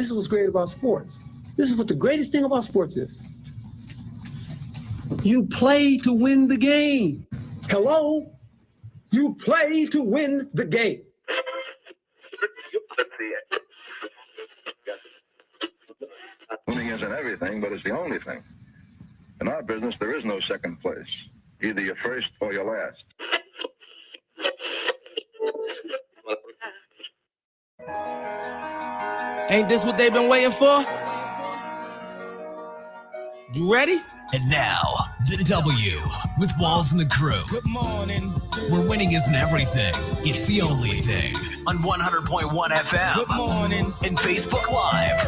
this is what's great about sports. This is what the greatest thing about sports is. You play to win the game. Hello? You play to win the game. Winning isn't everything, but it's the only thing. In our business, there is no second place. Either you're first or you're last. Ain't this what they've been waiting for? You ready? And now, the W with Walls and the Crew. Good morning. Where winning isn't everything, it's the only thing. On 100.1 FM. Good morning. And Facebook Live.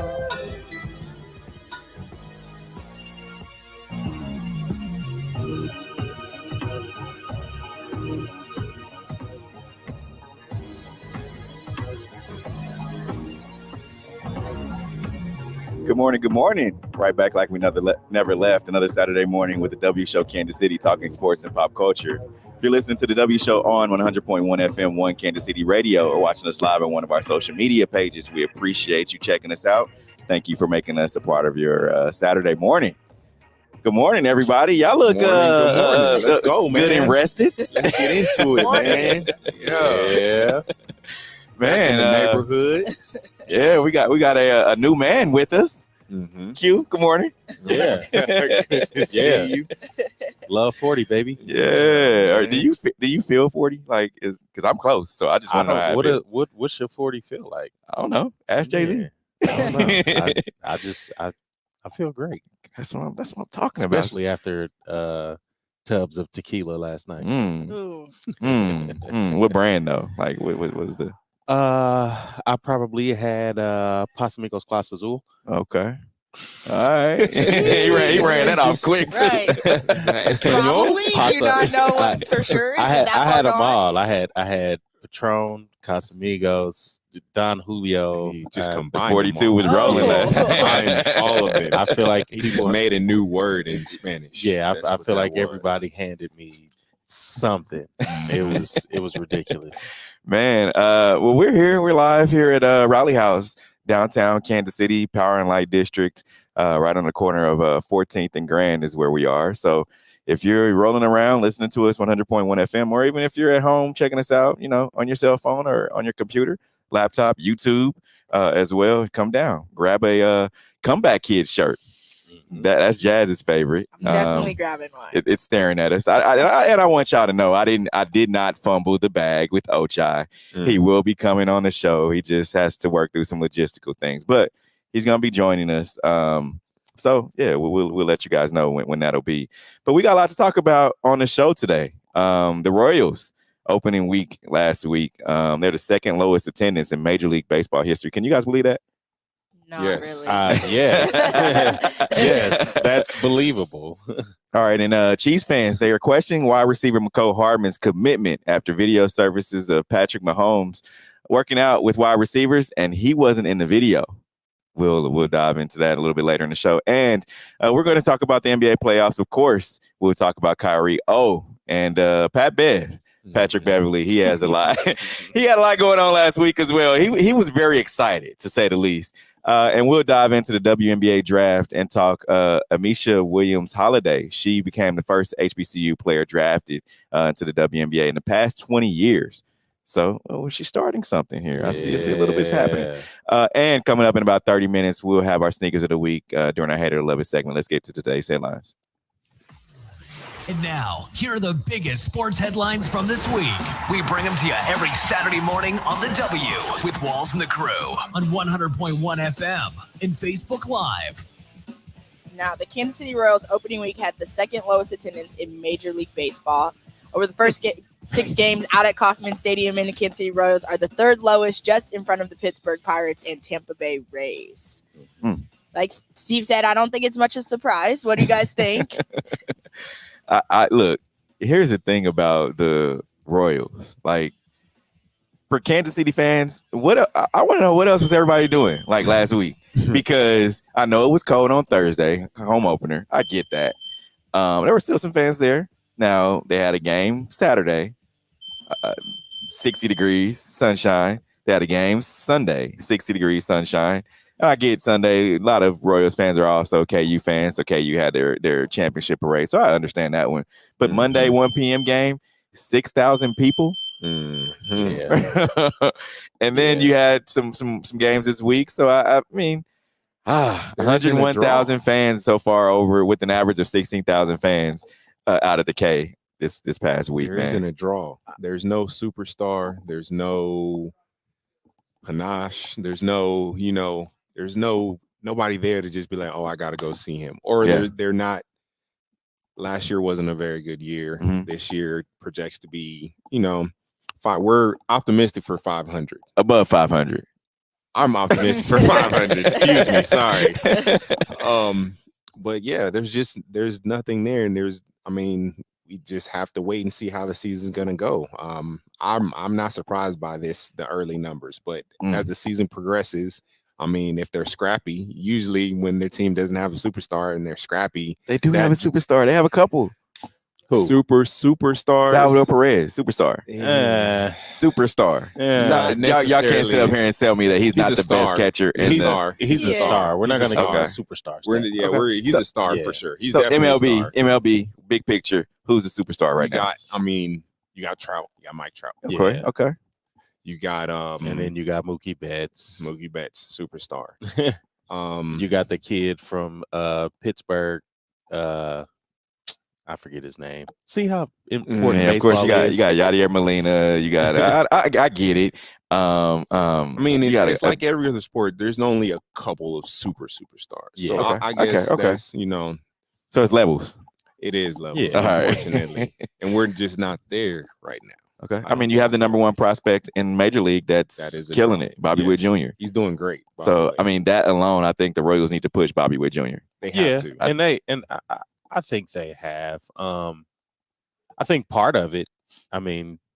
Good morning. Good morning. Right back like we never left. Another Saturday morning with the W Show Kansas City, talking sports and pop culture. If you're listening to the W Show on 100.1 FM, 1 Kansas City Radio, or watching us live on one of our social media pages, we appreciate you checking us out. Thank you for making us a part of your Saturday morning. Good morning, everybody. Y'all look good morning. Let's go, man. Good and rested. Let's get into it, man. Yeah. Man, in the neighborhood. Yeah, we got a new man with us. Mm-hmm. Q, good morning. Yeah. Good to see you. Love 40, baby. Yeah. Or do you feel 40? Like, because I'm close, so I just want to know how what's your 40 feel like? I don't know. Ask Jay-Z. Yeah. I don't know. I feel great. That's what I'm talking about. Especially after tubs of tequila last night. What brand though? Like what was the? I probably had Pasamigos Clase Azul. Okay. All right. he ran that off quick. Right. Probably. Do you not know what for sure? I had them all. I had Patron, Casamigos, Don Julio. He just combined 42 was rolling last night. All of it. I feel like he just made a new word in Spanish. Yeah, I feel like everybody handed me something. It was ridiculous. Man, well, we're here. We're live here at Raleigh House, downtown Kansas City, Power and Light District, right on the corner of 14th and Grand is where we are. So if you're rolling around listening to us 100.1 FM, or even if you're at home checking us out, on your cell phone or on your computer, laptop, YouTube as well, come down, grab a Comeback Kids shirt. That's Jazz's favorite. I'm definitely grabbing one. It's staring at us. I want y'all to know I did not fumble the bag with Ochai. He will be coming on the show. He just has to work through some logistical things, but he's gonna be joining us. So yeah, we'll let you guys know when that'll be. But we got a lot to talk about on the show today. The Royals opening week last week. They're the second lowest attendance in Major League Baseball history. Can you guys believe that? No, yes. really. Yes. Yes, that's believable. All right, and Chiefs fans, they are questioning wide receiver Mecole Hardman's commitment after video services of Patrick Mahomes working out with wide receivers, and he wasn't in the video. We'll dive into that a little bit later in the show. And we're going to talk about the NBA playoffs. Of course, we'll talk about Kyrie and Pat Bev. Patrick Beverly, he has a lot. He had a lot going on last week as well. He was very excited, to say the least. And we'll dive into the WNBA draft and talk Amisha Williams-Holiday. She became the first HBCU player drafted into the WNBA in the past 20 years. So she's starting something here. I see a little bit's happening. And coming up in about 30 minutes, we'll have our sneakers of the week during our Hater to Love It segment. Let's get to today's headlines. And now, here are the biggest sports headlines from this week. We bring them to you every Saturday morning on the W with Walls and the Crew on 100.1 FM and Facebook Live. Now, the Kansas City Royals opening week had the second lowest attendance in Major League Baseball. Over the first 6 games out at Kauffman Stadium, in the Kansas City Royals are the third lowest, just in front of the Pittsburgh Pirates and Tampa Bay Rays. Like Steve said, I don't think it's much a surprise. What do you guys think? I look, here's the thing about the Royals. Like, for Kansas City fans, I want to know what else was everybody doing like last week, because I know it was cold on Thursday, home opener. I get that. There were still some fans there. Now, they had a game Saturday, 60 degrees, sunshine. They had a game Sunday, 60 degrees, sunshine. I get Sunday. A lot of Royals fans are also KU fans. So KU had their championship parade. So I understand that one. But Monday, 1 p.m. game, 6,000 people. Yeah. And then you had some games this week. So I mean, 101,000 fans so far over with an average of 16,000 fans out of the K this past week. There isn't a draw. There's no superstar. There's no panache. There's no, there's nobody there to just be like, oh, I got to go see him. Or they're not. Last year wasn't a very good year. This year projects to be, we're optimistic for 500. Above 500. I'm optimistic for 500. Excuse me. Sorry. But yeah, there's nothing there. And we just have to wait and see how the season's going to go. I'm not surprised by the early numbers, but as the season progresses, if they're scrappy, usually when their team doesn't have a superstar and they're scrappy, they do have a superstar. They have a couple. Who? Superstars. Salvador Perez, superstar. Superstar. Y'all can't sit up here and tell me that he's not the best catcher. He's a star. We're not going to go with superstars. He's a star for sure. He's so definitely a star. MLB, big picture. Who's a superstar right now? You got Trout. You got Mike Trout. Okay. You got and then you got Mookie Betts. Mookie Betts, superstar. You got the kid from Pittsburgh. I forget his name. See how important of course you got Yadier Molina. You got I get it. It's like every other sport. There's only a couple of superstars. Yeah, so I guess that's So it's levels. It is levels, Yeah. unfortunately, and we're just not there right now. Okay. You have the number one prospect in Major League that's killing it, Bobby Witt Jr. He's doing great. So that alone, I think the Royals need to push Bobby Witt Jr. They have to, I think they have. I think part of it,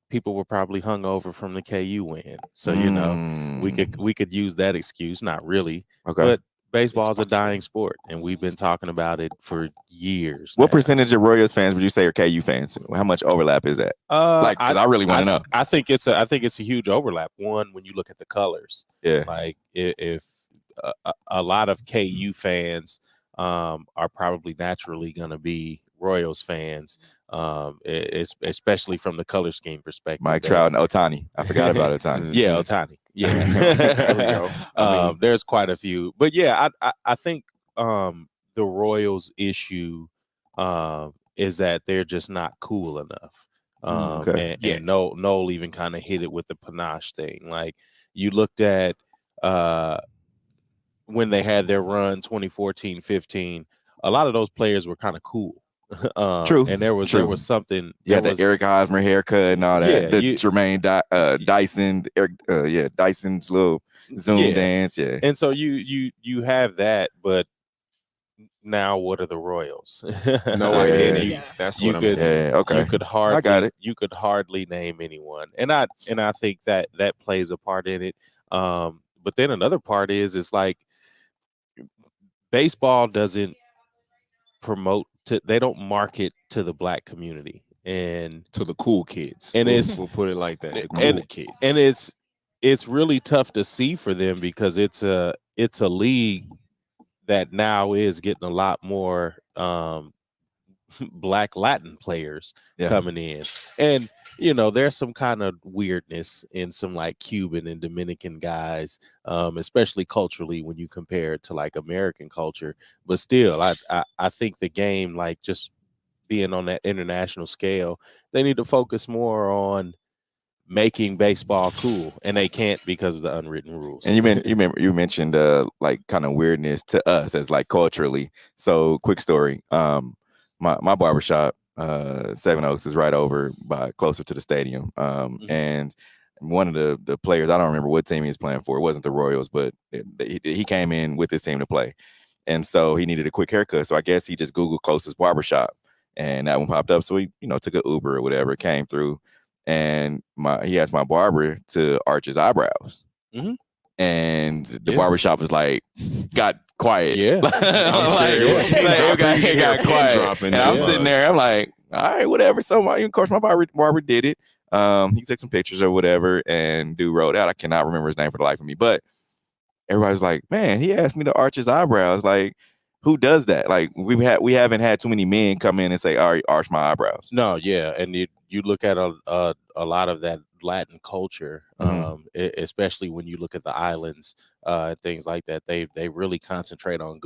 people were probably hungover from the KU win. So, we could use that excuse. Not really. Okay. But baseball's a dying sport, and we've been talking about it for years. What percentage of Royals fans would you say are KU fans? How much overlap is that? Because I really want to know. I think it's a huge overlap. One, when you look at the colors. Yeah. Like if a lot of KU fans are probably naturally going to be Royals fans, especially from the color scheme perspective. Mike Trout and Ohtani. I forgot about Ohtani. Yeah, Ohtani. Yeah, there we go. There's quite a few, but yeah, I think the Royals issue is that they're just not cool enough. And Noel even kind of hit it with the panache thing. Like you looked at when they had their run 2014-15, a lot of those players were kind of cool. True. And there was something. Yeah, the Eric Hosmer haircut and all that. Yeah, the Jermaine Dyson, Dyson's little Zoom dance. Yeah. And so you have that, but now what are the Royals? No identity. That's what I'm saying. Yeah, okay. I got it. You could hardly name anyone, and I think that plays a part in it. But then another part is it's like baseball doesn't promote they don't market to the Black community and to the cool kids, and we'll put it like that, the cool kids. And it's really tough to see for them because it's a league that now is getting a lot more Black Latin players coming in, and there's some kind of weirdness in some like Cuban and Dominican guys, especially culturally when you compare it to like American culture. But still, I think the game, like just being on that international scale, they need to focus more on making baseball cool, and they can't because of the unwritten rules. And you mentioned like kind of weirdness to us as like culturally. So quick story, my barbershop. 7 Oaks is right over closer to the stadium. And one of the players, I don't remember what team he was playing for. It wasn't the Royals, but he came in with his team to play. And so he needed a quick haircut. So I guess he just Googled closest barbershop and that one popped up. So he, took an Uber or whatever, came through and he asked my barber to arch his eyebrows. Mm-hmm. And the barbershop was like, got quiet. Yeah. It got quiet. And I'm sitting there, I'm like, all right, whatever. So of course my barber did it. He took some pictures or whatever and dude wrote out. I cannot remember his name for the life of me. But everybody's like, man, he asked me to arch his eyebrows. Like, who does that? Like, we haven't had too many men come in and say, all right, arch my eyebrows. No, yeah, and you look at a lot of that Latin culture, especially when you look at the islands, things like that. They really concentrate on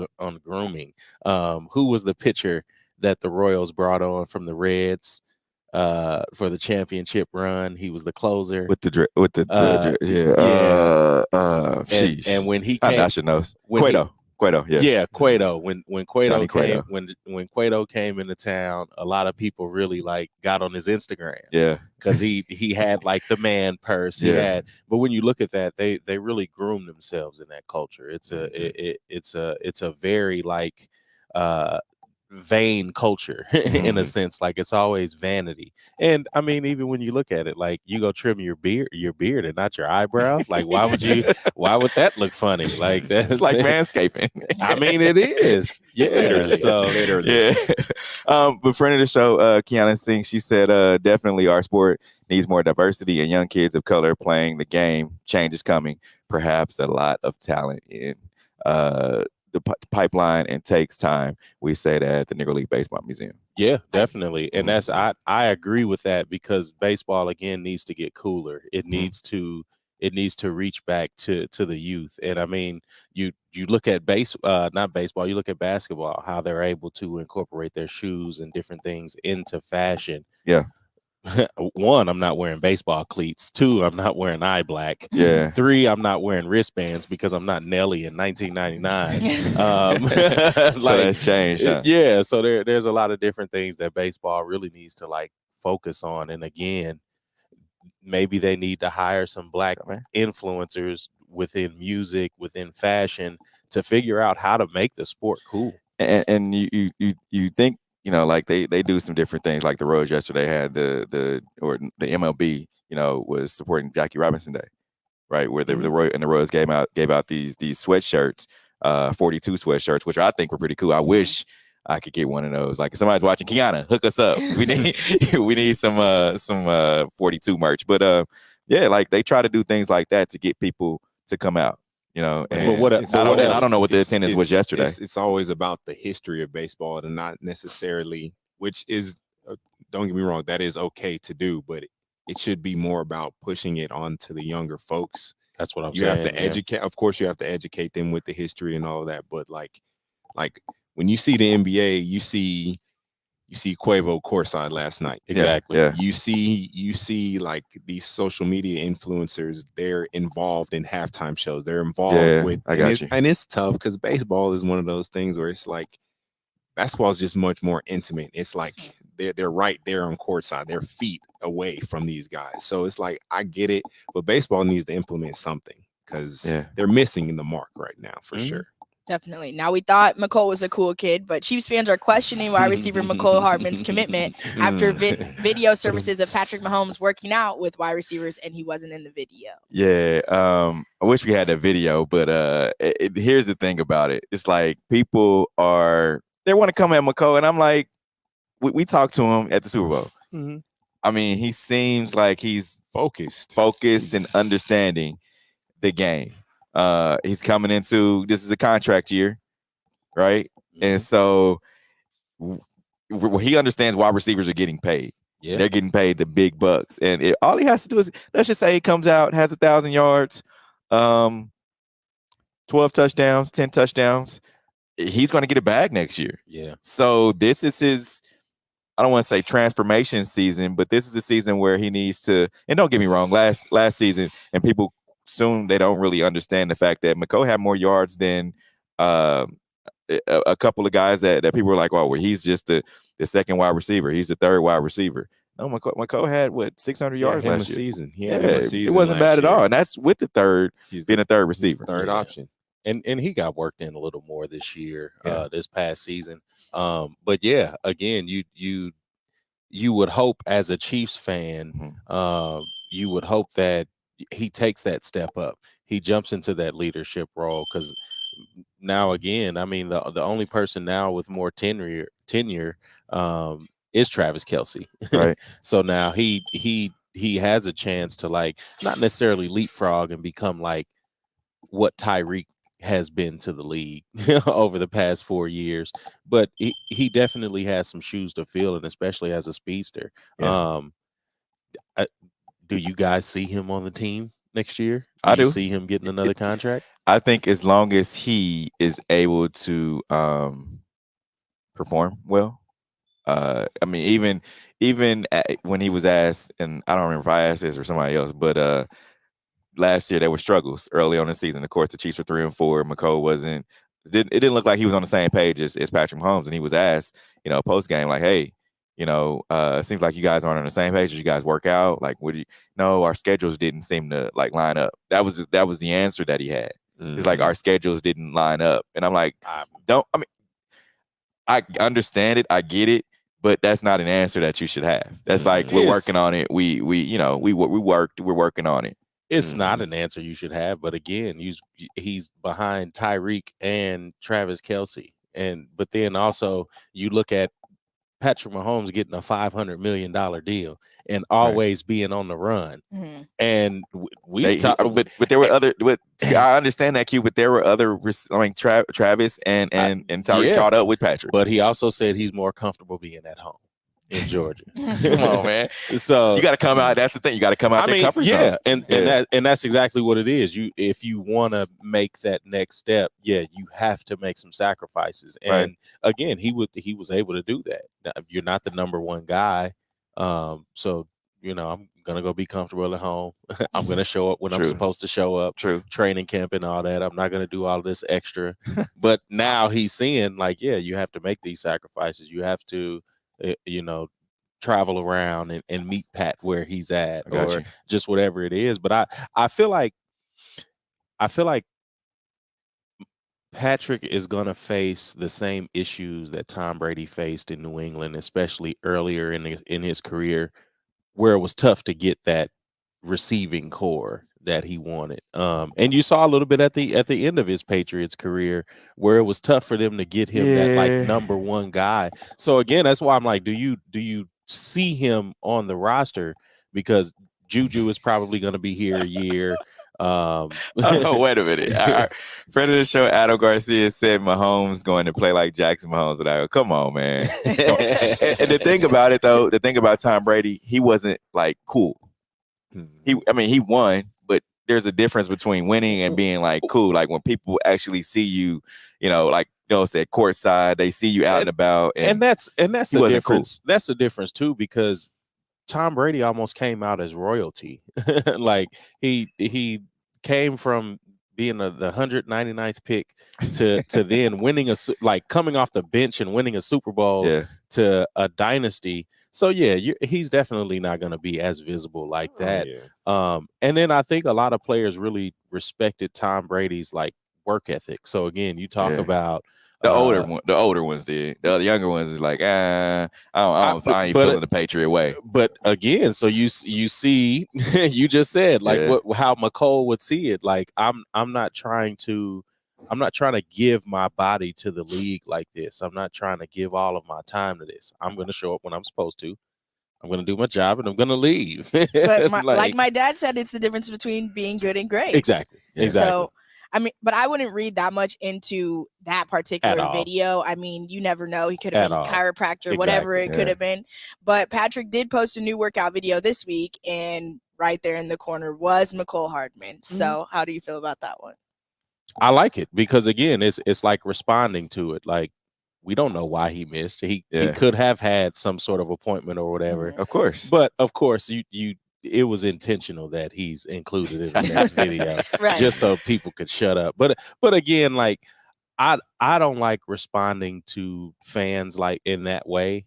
grooming. Who was the pitcher that the Royals brought on from the Reds for the championship run? He was the closer with the and when he came, I should know. Cueto, yeah. Yeah, Cueto. When Cueto came, Cueto. when Cueto came into town, a lot of people really like got on his Instagram. Yeah. Because he had like the man purse. But when you look at that, they really groom themselves in that culture. It's a very like vain culture in a sense. Like it's always vanity. And I mean, even when you look at it, like you go trim your beard and not your eyebrows. Like why would that look funny? Like that's like manscaping. I mean, it is. Yeah. Literally. So yeah. But friend of the show, Kiana Singh, she said, definitely our sport needs more diversity and young kids of color playing the game. Change is coming. Perhaps a lot of talent in the pipeline and takes time. We say that at the Negro League Baseball Museum. Yeah, definitely. And that's I agree with that because baseball again needs to get cooler. It needs to reach back to the youth. And I mean, you look at not baseball, you look at basketball, how they're able to incorporate their shoes and different things into fashion. Yeah. 1, I'm not wearing baseball cleats. 2, I'm not wearing eye black. Yeah. 3, I'm not wearing wristbands because I'm not Nelly in 1999. So that's changed. Huh? Yeah. So there's a lot of different things that baseball really needs to like focus on. And again, maybe they need to hire some black influencers within music, within fashion, to figure out how to make the sport cool. And you think, you know, like they do some different things. Like the Royals yesterday had the MLB, you know, was supporting Jackie Robinson Day, right? Where the Royals gave out these sweatshirts, 42 sweatshirts, which I think were pretty cool. I wish I could get one of those. Like if somebody's watching, Kiana, hook us up. We need some 42 merch. But yeah, like they try to do things like that to get people to come out. You know, and I don't know what the attendance was yesterday. It's always about the history of baseball and not necessarily, which is, don't get me wrong, that is okay to do, but it should be more about pushing it on to the younger folks. That's what I'm saying. You have to educate. Of course, you have to educate them with the history and all of that. But like when you see the NBA, you see Quavo courtside last night. Exactly. Yeah. You see like these social media influencers, they're involved in halftime shows. They're involved with and it's tough because baseball is one of those things where it's like basketball is just much more intimate. It's like they're right there on courtside. They're feet away from these guys. So it's like I get it, but baseball needs to implement something because they're missing in the mark right now for sure. Definitely. Now, we thought Mecole was a cool kid, but Chiefs fans are questioning wide receiver Mecole Hardman's commitment after video services of Patrick Mahomes working out with wide receivers, and he wasn't in the video. Yeah, I wish we had that video, but here's the thing about it. It's like people they want to come at Mecole, and I'm like, we talked to him at the Super Bowl. Mm-hmm. I mean, he seems like he's focused and understanding the game. He's coming into, this is a contract year, right? And so he understands wide receivers are getting paid. Yeah. They're getting paid the big bucks. And all he has to do is, let's just say he comes out, has 1,000 yards, 12 touchdowns, 10 touchdowns. He's going to get a bag next year. Yeah. So this is his, I don't want to say transformation season, but this is a season where he needs to, and don't get me wrong, last season, and people soon they don't really understand the fact that Mecole had more yards than a couple of guys that people were like, oh, well, he's just the second wide receiver. He's the third wide receiver. No, Mecole had 600 yards last season. It wasn't bad at all, and that's with the third being a third receiver, third option. And he got worked in a little more this year, this past season. But yeah, again, you would hope as a Chiefs fan, you would hope that he takes that step up. He jumps into that leadership role because now again, I mean, the only person now with more tenure is Travis Kelce. Right. So now he has a chance to like not necessarily leapfrog and become like what Tyreek has been to the league over the past 4 years, but he definitely has some shoes to fill, and especially as a speedster. Yeah. Do you guys see him on the team next year? I do. See him getting another contract? I think as long as he is able to perform well. I mean, even when he was asked, and I don't remember if I asked this or somebody else, but last year there were struggles early on in the season. Of course, the Chiefs were 3-4. Mecole it didn't look like he was on the same page as Patrick Mahomes, and he was asked, post game, like, hey, it seems like you guys aren't on the same page. As you guys work out? Like, no, our schedules didn't seem to like line up. That was the answer that he had. Mm-hmm. It's like our schedules didn't line up, and I'm like, I understand it, I get it, but that's not an answer that you should have. That's like, we're working on it. We're working on it. It's not an answer you should have, but again, he's behind Tyreek and Travis Kelce, but then also you look at Patrick Mahomes getting a $500 million deal and always being on the run. Mm-hmm. And but there were other. I understand that, Q, but there were other. I mean, Travis and Tyreek caught up with Patrick. But he also said he's more comfortable being at home in Georgia. Come on, man. So you got to come out. That's the thing. You got to come out their comfort zone. And that's exactly what it is. If you want to make that next step, you have to make some sacrifices. And again, he was able to do that. You're not the number one guy, so I'm gonna go be comfortable at home. I'm gonna show up when I'm supposed to show up. True. Training camp and all that. I'm not gonna do all this extra. But now he's seeing like, you have to make these sacrifices. You have to travel around and meet Pat where he's at, or just whatever it is. But I feel like Patrick is going to face the same issues that Tom Brady faced in New England, especially earlier in his career, where it was tough to get that receiving core that he wanted. And you saw a little bit at the end of his Patriots career where it was tough for them to get him that like number one guy. So again, that's why I'm like, do you see him on the roster? Because Juju is probably going to be here a year. Wait a minute. Our friend of the show, Adam Garcia, said Mahomes going to play like Jackson Mahomes, but I go, come on, man. and the thing about it, though, the thing about Tom Brady, he wasn't like cool. He won, but there's a difference between winning and being like cool. Like when people actually see you, said courtside, they see you out and about, and that's the difference. Cool. That's the difference too, because Tom Brady almost came out as royalty. Like he came from being the 199th pick to then winning coming off the bench and winning a Super Bowl to a dynasty. So he's definitely not going to be as visible like that. And then I think a lot of players really respected Tom Brady's like work ethic. So again, you talk about the older ones did. The younger ones is like, I ain't feeling the Patriot way. But again, so you see, you just said like how Mecole would see it. Like I'm not trying to give my body to the league like this. I'm not trying to give all of my time to this. I'm going to show up when I'm supposed to. I'm going to do my job and I'm going to leave. But like my dad said, it's the difference between being good and great. Exactly. So, but I wouldn't read that much into that particular video. I mean, you never know. He could have been a chiropractor, whatever it could have been. But Patrick did post a new workout video this week, and right there in the corner was Mecole Hardman. So how do you feel about that one? I like it because, again, it's like responding to it. Like, we don't know why he missed. He could have had some sort of appointment or whatever. Of course. But, of course, it was intentional that he's included in this video just so people could shut up. But again, like I don't like responding to fans like in that way,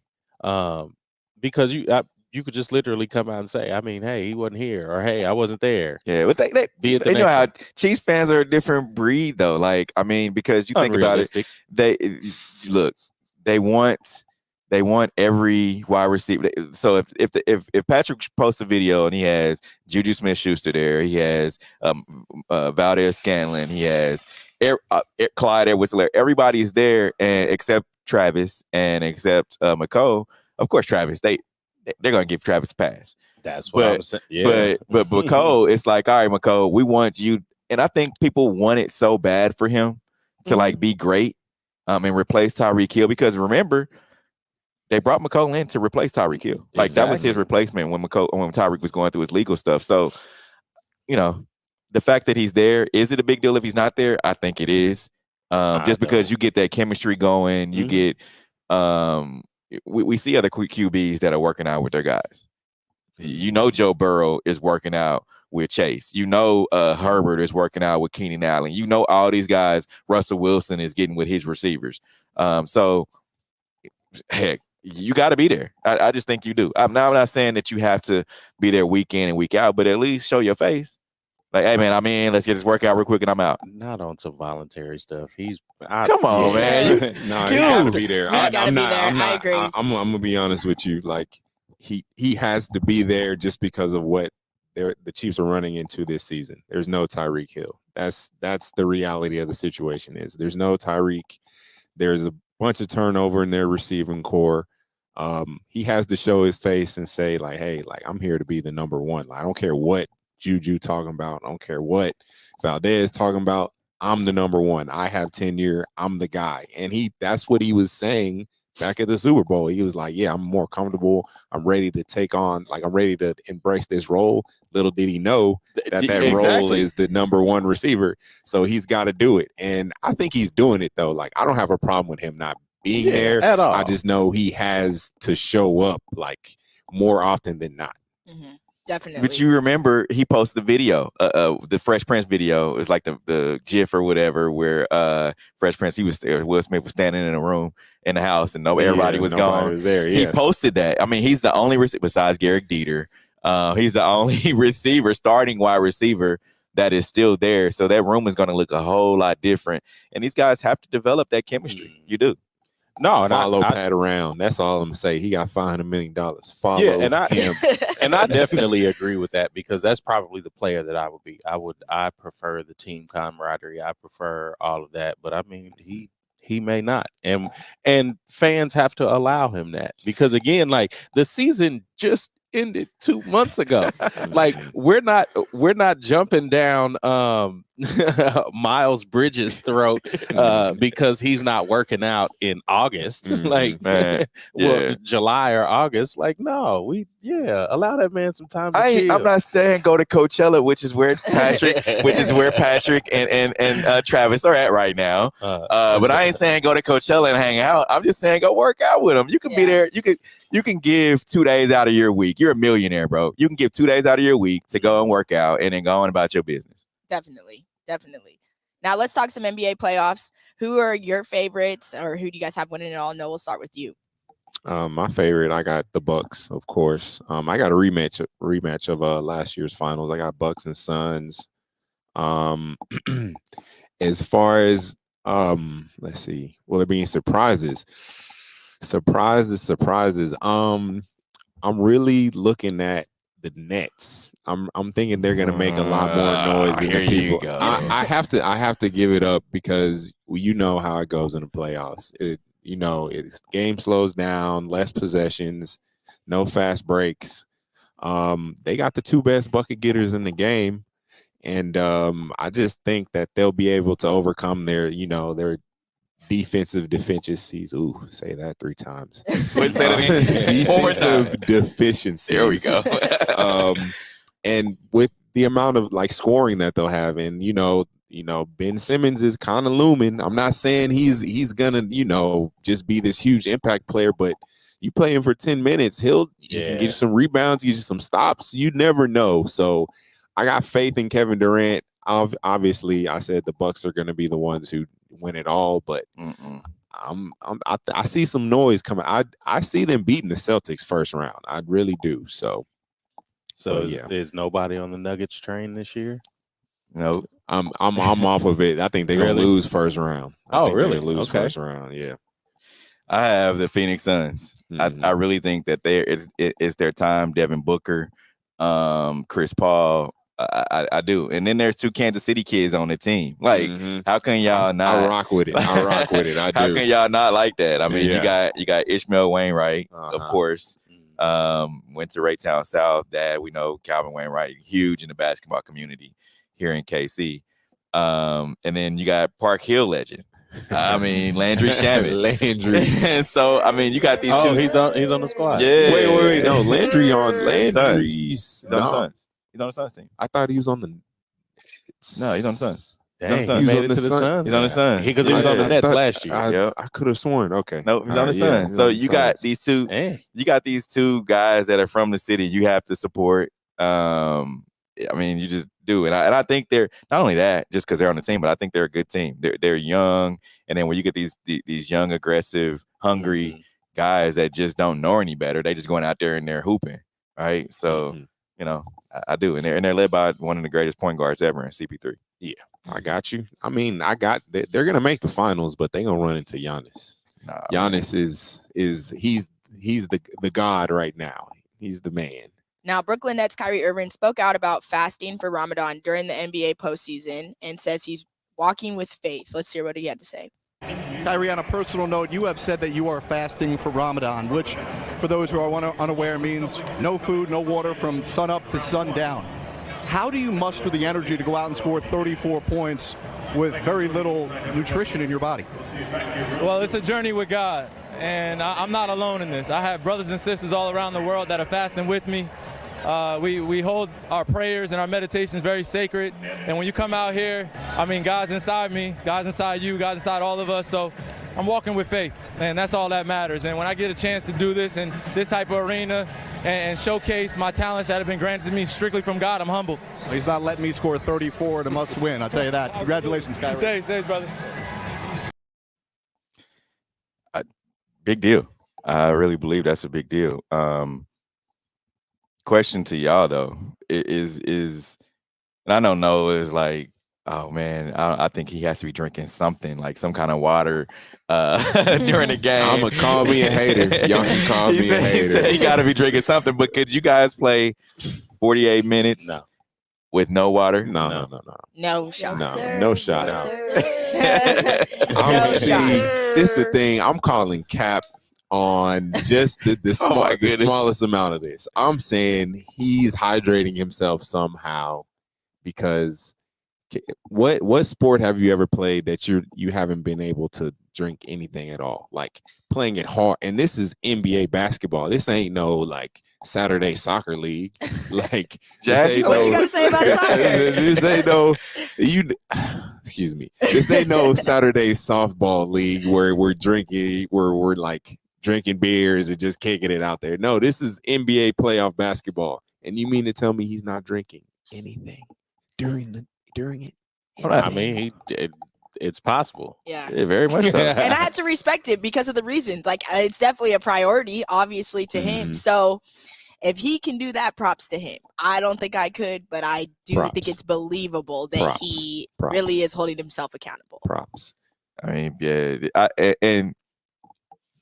because you could just literally come out and say, I mean, hey, he wasn't here, or hey, I wasn't there. Yeah, but they know how Chiefs fans are a different breed, though. Like, I mean, because you think about it, they want every wide receiver. So if Patrick posts a video and he has Juju Smith-Schuster there, he has Valdez-Scantling, he has Clyde Edwards-Helaire, everybody is there, and except Travis and except Mecole. Of course, Travis, they're gonna give Travis a pass. That's what I'm saying. Yeah. But Mecole, it's like, all right, Mecole, we want you I think people want it so bad for him to like be great and replace Tyreek Hill, because remember, they brought Mecole in to replace Tyreek Hill. Like that was his replacement when Tyreek was going through his legal stuff. So, you know, the fact that he's there, is it a big deal if he's not there? I think it is. Just because you get that chemistry going, you get we see other QBs that are working out with their guys. You know, Joe Burrow is working out with Chase. You know, Herbert is working out with Keenan Allen. You know, all these guys, Russell Wilson is getting with his receivers. So, heck, you got to be there. I just think you do. I'm not saying that you have to be there week in and week out, but at least show your face. Like, hey, man, I'm in. Let's get this workout real quick, and I'm out. Not on some voluntary stuff. Come on, man. No, he got to be there. I agree. I'm going to be honest with you. Like, he has to be there just because of what the Chiefs are running into this season. There's no Tyreek Hill. That's the reality of the situation. There's no Tyreek. There's a bunch of turnover in their receiving core. He has to show his face and say, like, hey, like, I'm here to be the number one. Like, I don't care what Juju talking about. I don't care what Valdez talking about. I'm the number one. I have tenure. I'm the guy. And that's what he was saying back at the Super Bowl. He was like, yeah, I'm more comfortable. I'm ready to take on, like, I'm ready to embrace this role. Little did he know that role is the number one receiver. So he's got to do it. And I think he's doing it, though. Like, I don't have a problem with him not being there at all. I just know he has to show up, like, more often than not. Mm-hmm. Definitely. But you remember he posted the video, the Fresh Prince video. It's like the GIF or whatever, where Fresh Prince, Will Smith was standing in a room in the house and everybody was gone. Was there, He posted that. I mean, he's the only receiver besides Garrett Dieter. He's the only starting wide receiver that is still there. So that room is going to look a whole lot different. And these guys have to develop that chemistry. You do. No, follow Pat around. That's all I'm gonna say. He got $500 million. Follow him. And I definitely agree with that, because that's probably the player that I would be. I prefer the team camaraderie. I prefer all of that. But I mean, he may not, and fans have to allow him that, because again, like, the season just ended 2 months ago. Like, we're not jumping down Miles Bridges' throat because he's not working out in August. Like, man, well, July or August. Like, no, allow that man some time to chill. I'm not saying go to Coachella, which is where Patrick and Travis are at right now. But I ain't saying go to Coachella and hang out. I'm just saying go work out with them. You can be there. You can give 2 days out of your week. You're a millionaire, bro. You can give 2 days out of your week to go and work out and then go on about your business. Definitely. Now let's talk some NBA playoffs. Who are your favorites, or who do you guys have winning it all? No, we'll start with you. My favorite, I got the Bucks, of course. I got a rematch of last year's finals. I got Bucks and Suns. As far as let's see, will there be any surprises? Surprises. I'm really looking at the Nets. I'm thinking they're gonna make a lot more noise than the people. I have to give it up, because you know how it goes in the playoffs. Game slows down, less possessions, no fast breaks. They got the two best bucket getters in the game, and I just think that they'll be able to overcome their defensive deficiencies. Ooh, say that 3 times. Wait, say that again. Defensive deficiencies. There we go. And with the amount of, like, scoring that they'll have, and Ben Simmons is kind of looming. I'm not saying he's gonna just be this huge impact player, but you play him for 10 minutes, he can get you some rebounds, get you some stops. You never know. So I got faith in Kevin Durant. Obviously, I said the Bucks are going to be the ones who win it all, but I see some noise coming. I see them beating the Celtics first round. I really do. So is nobody on the Nuggets train this year? No, I'm off of it. I think they're gonna lose first round. Really? Lose first round. Yeah. I have the Phoenix Suns. Mm-hmm. I really think that it's their time. Devin Booker, Chris Paul. I do. And then there's 2 Kansas City kids on the team. Like, how can y'all not? I rock with it. I do. How can y'all not like that? I mean, you got Ishmael Wainwright, of course. Went to Raytown South. Dad, we know Calvin Wainwright, huge in the basketball community here in KC. And then you got Park Hill legend. I mean, Landry Shamet. And so, I mean, you got these two. He's on the squad. Yeah. Wait. No, Landry's Suns. He's on the Suns. He's on the Suns team. I thought he was on the. No, he's on the Suns. Dang, He's he on made it to the Suns. He's on the Suns. Because he was on the Nets last year. I could have sworn. Okay. No, he's on the Suns. So you got these two. You got these two guys that are from the city. You have to support. I mean, you just do. And I think they're not only that, just because they're on the team, but I think they're a good team. They're young, and then when you get these young, aggressive, hungry guys that just don't know any better, they just going out there and they're hooping, right? So you know, I do, and they're led by one of the greatest point guards ever in CP3. Yeah, I got you. I mean, they're gonna make the finals, but they're gonna run into Giannis. Nah, Giannis he's the god right now. He's the man. Now, Brooklyn Nets Kylie Irving spoke out about fasting for Ramadan during the NBA postseason and says he's walking with faith. Let's hear what he had to say. Kyrie, on a personal note, you have said that you are fasting for Ramadan, which, for those who are unaware, means no food, no water from sun up to sundown. How do you muster the energy to go out and score 34 points with very little nutrition in your body? Well, it's a journey with God, and I'm not alone in this. I have brothers and sisters all around the world that are fasting with me. We hold our prayers and our meditations very sacred. And when you come out here, I mean, God's inside me, God's inside you, God's inside all of us. So I'm walking with faith, and that's all that matters. And when I get a chance to do this in this type of arena and showcase my talents that have been granted to me strictly from God, I'm humbled. He's not letting me score 34 to must win, I'll tell you that. Congratulations, Kyrie. Thanks, brother. Big deal. I really believe that's a big deal. Question to y'all though is and I don't know, is like, oh man, I think he has to be drinking something, like some kind of water during the game. I'm gonna call me a hater. Y'all can call me a hater. He said he got to be drinking something. But could you guys play 48 minutes with no water? No shot. No shot. This is the thing. I'm calling cap on just the smallest amount of this. I'm saying he's hydrating himself somehow, because what sport have you ever played that you haven't been able to drink anything at all? Like playing it hard. And this is NBA basketball. This ain't no like Saturday soccer league. Like what you gotta say about soccer? This ain't no excuse me. This ain't no Saturday softball league where we're like drinking beers and just kicking it out there. No, this is NBA playoff basketball. And you mean to tell me he's not drinking anything during it? I mean, it's possible. Yeah, very much so. And I had to respect it because of the reasons. Like, it's definitely a priority, obviously, to him. So if he can do that, props to him. I don't think I could, but I do think it's believable that he really is holding himself accountable. Props. I mean, yeah. And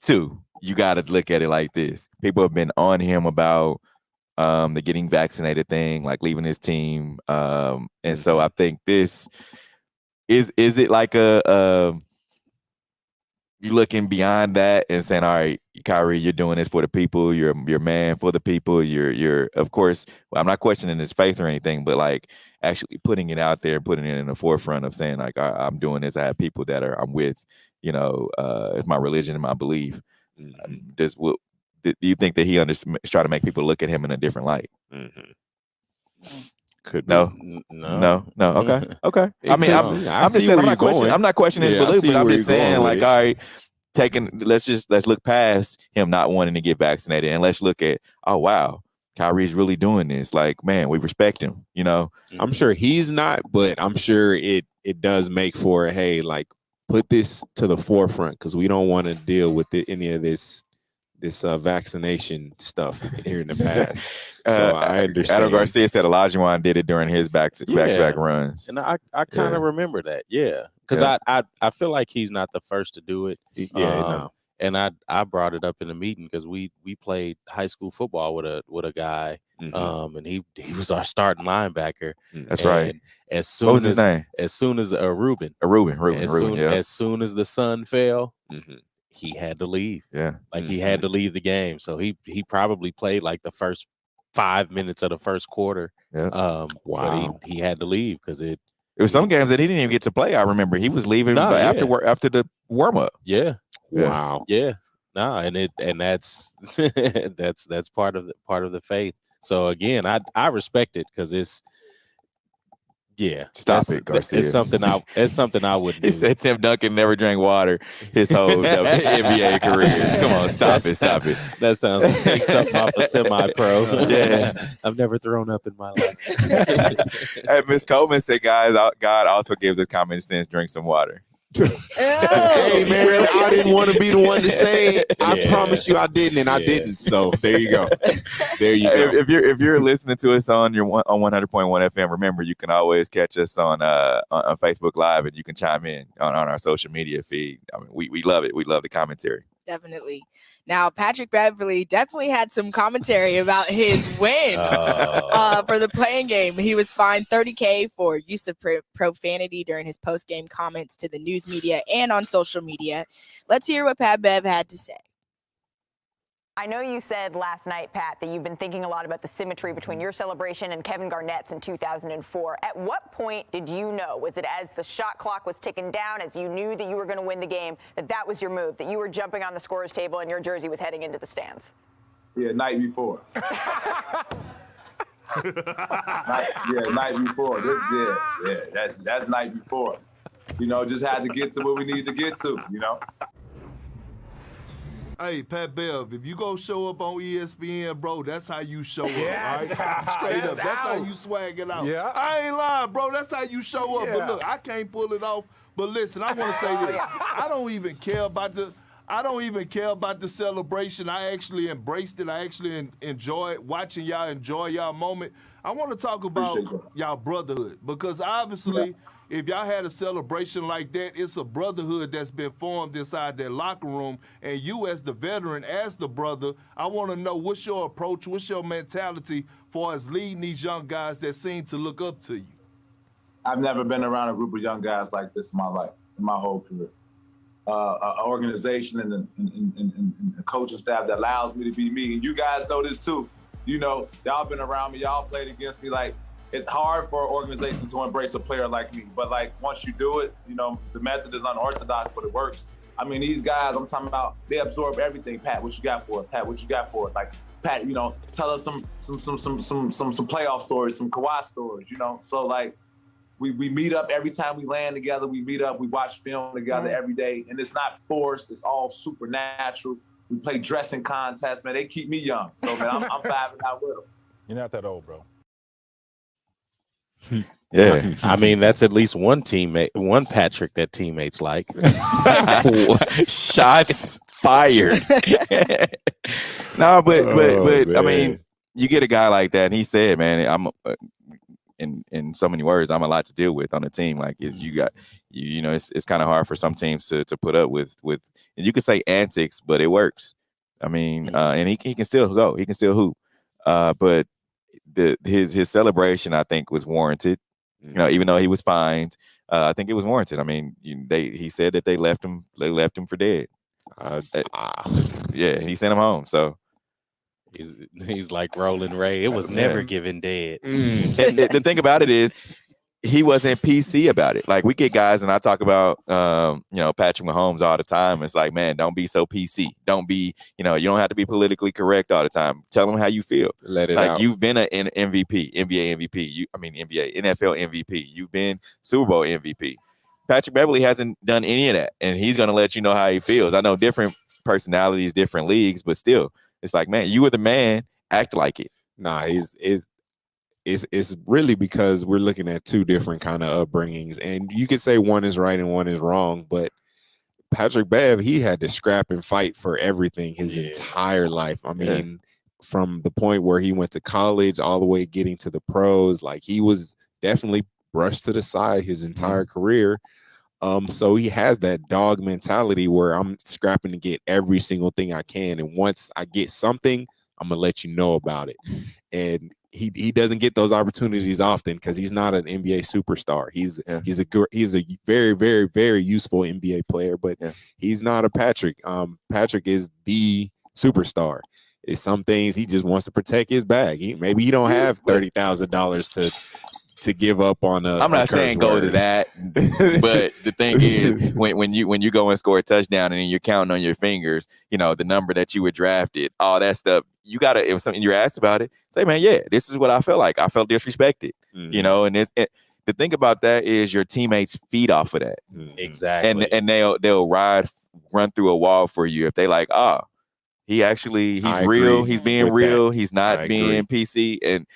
two, you got to look at it like this. People have been on him about the getting vaccinated thing, like leaving his team. And so I think this is it like you looking beyond that and saying, all right, Kyrie, you're doing this for the people. You're man for the people. You're of course, well, I'm not questioning his faith or anything, but like actually putting it out there, putting it in the forefront of saying like, I'm doing this. I have people that I'm with, it's my religion and my belief. Do you think that he is trying to make people look at him in a different light? Could be. No. Okay. I mean, I'm just saying, I'm not questioning his belief, but I'm just saying, like, all right, let's look past him not wanting to get vaccinated, and let's look at, oh wow, Kyrie's really doing this. Like, man, we respect him. I'm sure he's not, but I'm sure it does make for hey, like, put this to the forefront because we don't want to deal with any of this vaccination stuff here in the past. So I understand. Adam Garcia said Olajuwon did it during his back-to-back runs. And I kind of remember that, because I feel like he's not the first to do it. And I brought it up in a meeting because we played high school football with a guy, and he was our starting linebacker. That's right. As soon what was his name? As soon as Reuben. As soon as the sun fell, he had to leave. Yeah, like he had to leave the game. So he probably played like the first 5 minutes of the first quarter. Yeah. Wow. But he had to leave because it There were some games that he didn't even get to play. I remember he was leaving after the warm up. Yeah. Wow. Yeah. No, and that's that's part of the faith. So again, I respect it because it's Stop it, Garcia. It's something I would do. He said Tim Duncan never drank water his whole NBA career. Come on, stop it. That sounds like something off a semi-pro. Yeah. I've never thrown up in my life. Hey, Miss Coleman said, guys, God also gives us common sense. Drink some water. Hey man, I didn't want to be the one to say it. I promise you I didn't, and I didn't. So there you go. There you go. If you're listening to us on 100.1 FM, remember you can always catch us on Facebook Live, and you can chime in on our social media feed. I mean, we love it. We love the commentary. Definitely. Now, Patrick Beverly definitely had some commentary about his win for the playing game. He was fined $30,000 for use of profanity during his post-game comments to the news media and on social media. Let's hear what Pat Bev had to say. I know you said last night, Pat, that you've been thinking a lot about the symmetry between your celebration and Kevin Garnett's in 2004. At what point did you know? Was it as the shot clock was ticking down, as you knew that you were going to win the game, that was your move, that you were jumping on the scorer's table and your jersey was heading into the stands? Yeah, night before. Night before. That's night before. You know, just had to get to where we need to get to, you know. Hey, Pat Bev, if you go show up on ESPN, bro, that's how you show up, Yes. all right? Straight That's up. That's how out. you swag it out. Yeah. I ain't lying, bro. That's how you show up. Yeah. But look, I can't pull it off. But listen, I want to say this. I don't even care about the celebration. I actually embraced it. I actually enjoy it, watching y'all enjoy y'all moment. I want to talk about y'all brotherhood, because obviously if y'all had a celebration like that, it's a brotherhood that's been formed inside that locker room. And you as the veteran, as the brother, I want to know, what's your approach, what's your mentality for us leading these young guys that seem to look up to you? I've never been around a group of young guys like this in my life, in my whole career. An organization and a coaching staff that allows me to be me. And you guys know this too. You know, y'all been around me, y'all played against me. Like, it's hard for an organization to embrace a player like me. But like, once you do it, you know, the method is unorthodox, but it works. I mean, these guys, I'm talking about, they absorb everything. Pat, what you got for us? Pat, what you got for us? Like, Pat, you know, tell us some playoff stories, some Kawhi stories, you know? So like, we meet up every time we land together. We meet up, we watch film together every day. And it's not forced, it's all supernatural. We play dressing contests, man. They keep me young. So man, I'm vibing out with them. You're not that old, bro. Yeah, I mean, that's at least one teammate, one Patrick that teammates like. Shots fired. No, but I mean, you get a guy like that, and he said, "Man, I'm in so many words, I'm a lot to deal with on the team. Like you got, you know, it's kind of hard for some teams to put up with. And you could say antics, but it works. I mean, and he can still go, he can still hoop, but." His celebration, I think, was warranted. You know, even though he was fined, I think it was warranted. I mean, he said that they left him for dead. Yeah, he sent him home. So he's like Roland Ray. It was never given dead. And the thing about it is, he wasn't PC about it. Like, we get guys, and I talk about, you know, Patrick Mahomes all the time. It's like, man, don't be so PC. Don't be, you know, you don't have to be politically correct all the time. Tell them how you feel. Let it like, out. You've been an NBA MVP. NFL MVP. You've been Super Bowl MVP. Patrick Beverly hasn't done any of that, and he's going to let you know how he feels. I know different personalities, different leagues, but still, it's like, man, you were the man. Act like it. Nah, it's really because we're looking at two different kind of upbringings, and you could say one is right and one is wrong, but Patrick Bev, he had to scrap and fight for everything his entire life. I mean, from the point where he went to college all the way getting to the pros, like, he was definitely brushed to the side his entire career. So he has that dog mentality where I'm scrapping to get every single thing I can, and once I get something, I'm gonna let you know about it. And he doesn't get those opportunities often because he's not an NBA superstar. He's a very, very, very useful NBA player, but he's not a Patrick. Patrick is the superstar. It's some things he just wants to protect his bag. Maybe he don't have $30,000 to give up on a. I'm not saying go to that, but the thing is, when you go and score a touchdown and then you're counting on your fingers, the number that you were drafted, all that stuff. You gotta, if something you're asked about it, say, man, yeah, this is what I felt like. I felt disrespected, and the thing about that is your teammates feed off of that, exactly, and they'll run through a wall for you if they like, he's real, he's being real, he's not being PC, and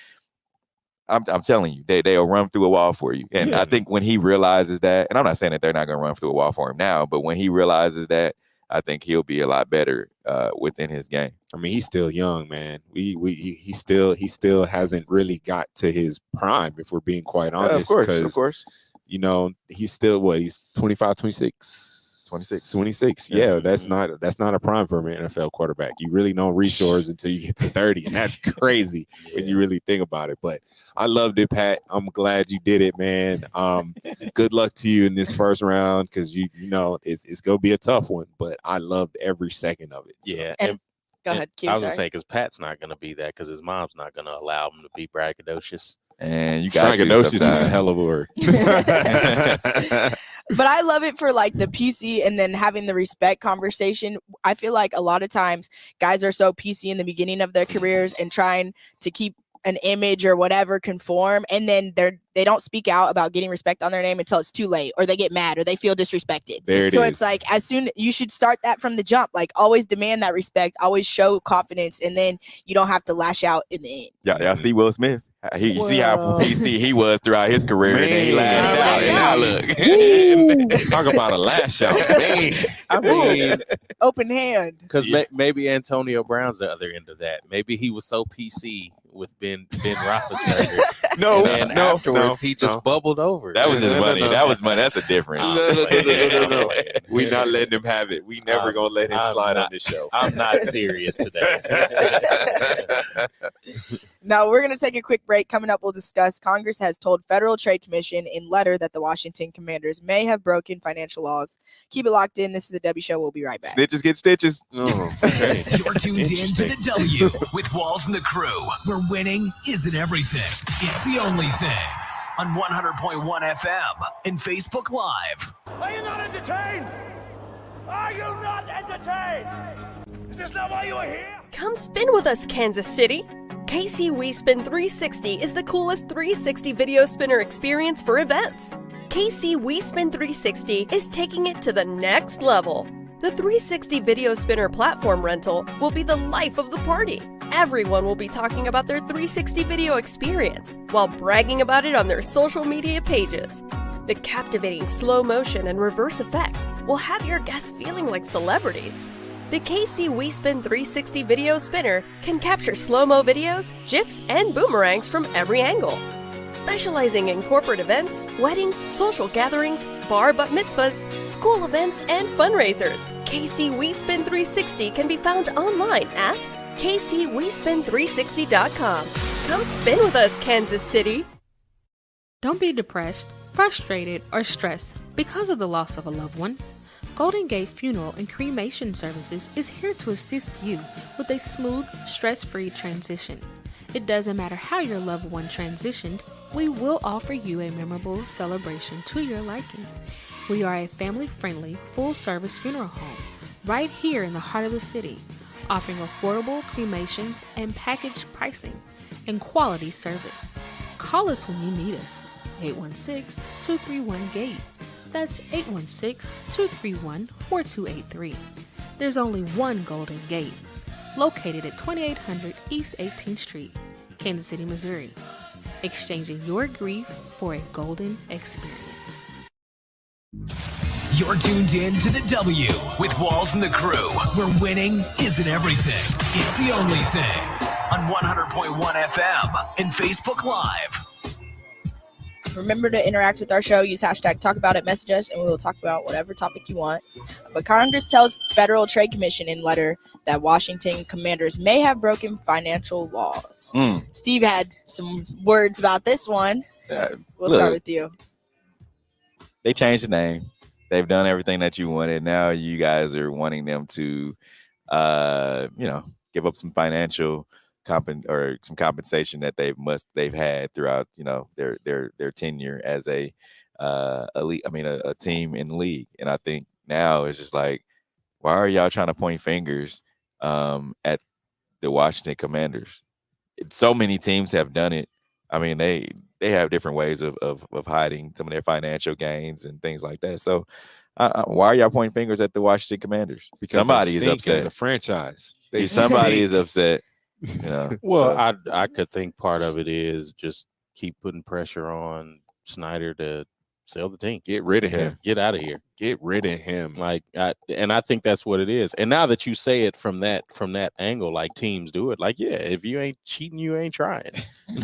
I'm telling you, they'll run through a wall for you. And I think when he realizes that, and I'm not saying that they're not going to run through a wall for him now, but when he realizes that, I think he'll be a lot better within his game. I mean, he's still young, man. He still hasn't really got to his prime, if we're being quite honest. Of course. He's still he's 25, 26. 26. Yeah, that's not a prime for an NFL quarterback. You really don't reach yours until you get to 30, and that's crazy when you really think about it. But I loved it, Pat. I'm glad you did it, man. Good luck to you in this first round, because it's gonna be a tough one, but I loved every second of it. So. Yeah. And go ahead, Q. I was gonna say, because Pat's not gonna be that, because his mom's not gonna allow him to be braggadocious. And you got braggadocious is a hell of a word. But I love it for like the PC and then having the respect conversation. I feel like a lot of times guys are so PC in the beginning of their careers and trying to keep an image or whatever conform, and then they don't speak out about getting respect on their name until it's too late, or they get mad or they feel disrespected. So it's like, as soon you should start that from the jump, like always demand that respect, always show confidence, and then you don't have to lash out in the end. Y'all see Will Smith? You see how PC he was throughout his career, and then he lashed out. And now look, talk about a lash out. Man. I mean, open hand. Because maybe Antonio Brown's the other end of that. Maybe he was so PC with Ben Roethlisberger. No, afterwards he just bubbled over. That was just money. That was money. That's a difference. No. We not letting him have it. We never gonna let him slide on this show. I'm not serious today. Now we're gonna take a quick break. Coming up, we'll discuss Congress has told Federal Trade Commission in letter that the Washington Commanders may have broken financial laws. Keep it locked in. This is the W Show. We'll be right back. Snitches get stitches. Oh, okay. You're tuned in to the W with Walls and the Crew, where winning isn't everything. It's the only thing. On 100.1 FM and Facebook Live. Are you not entertained? Are you not entertained? Is this not why you are here? Come spin with us, Kansas City. KC We Spin 360 is the coolest 360 video spinner experience for events. KC We Spin 360 is taking it to the next level. The 360 video spinner platform rental will be the life of the party. Everyone will be talking about their 360 video experience while bragging about it on their social media pages. The captivating slow motion and reverse effects will have your guests feeling like celebrities. The KC We Spin 360 video spinner can capture slow-mo videos, GIFs, and boomerangs from every angle. Specializing in corporate events, weddings, social gatherings, bar bat mitzvahs, school events, and fundraisers, KC We Spin 360 can be found online at kcwespin360.com. Come spin with us, Kansas City. Don't be depressed, frustrated, or stressed because of the loss of a loved one. Golden Gate Funeral and Cremation Services is here to assist you with a smooth, stress-free transition. It doesn't matter how your loved one transitioned, we will offer you a memorable celebration to your liking. We are a family-friendly, full-service funeral home right here in the heart of the city, offering affordable cremations and package pricing and quality service. Call us when you need us. 816-231-GATE. That's 816-231-4283. There's only one Golden Gate, located at 2800 East 18th Street, Kansas City, Missouri. Exchanging your grief for a golden experience. You're tuned in to the W with Walls and the Crew, where winning isn't everything. It's the only thing. On 100.1 FM and Facebook Live. Remember to interact with our show. Use hashtag #TalkAboutIt, message us, and we will talk about whatever topic you want. But Congress tells Federal Trade Commission in letter that Washington Commanders may have broken financial laws. Steve had some words about this one. We'll start with you. They changed the name. They've done everything that you wanted. Now you guys are wanting them to, give up some financial compensation that they've had throughout, you know, their tenure as a team in the league. And I think now it's just like, why are y'all trying to point fingers at the Washington Commanders? So many teams have done it. I mean, they have different ways of hiding some of their financial gains and things like that. So why are y'all pointing fingers at the Washington Commanders? Because somebody is upset as a franchise. Somebody is upset. You know? Well, so. I could think part of it is just keep putting pressure on Snyder to sell the team. Get rid of him. Get out of here. Get rid of him. And I think that's what it is. And now that you say it from that angle, like teams do it, like, yeah, if you ain't cheating, you ain't trying.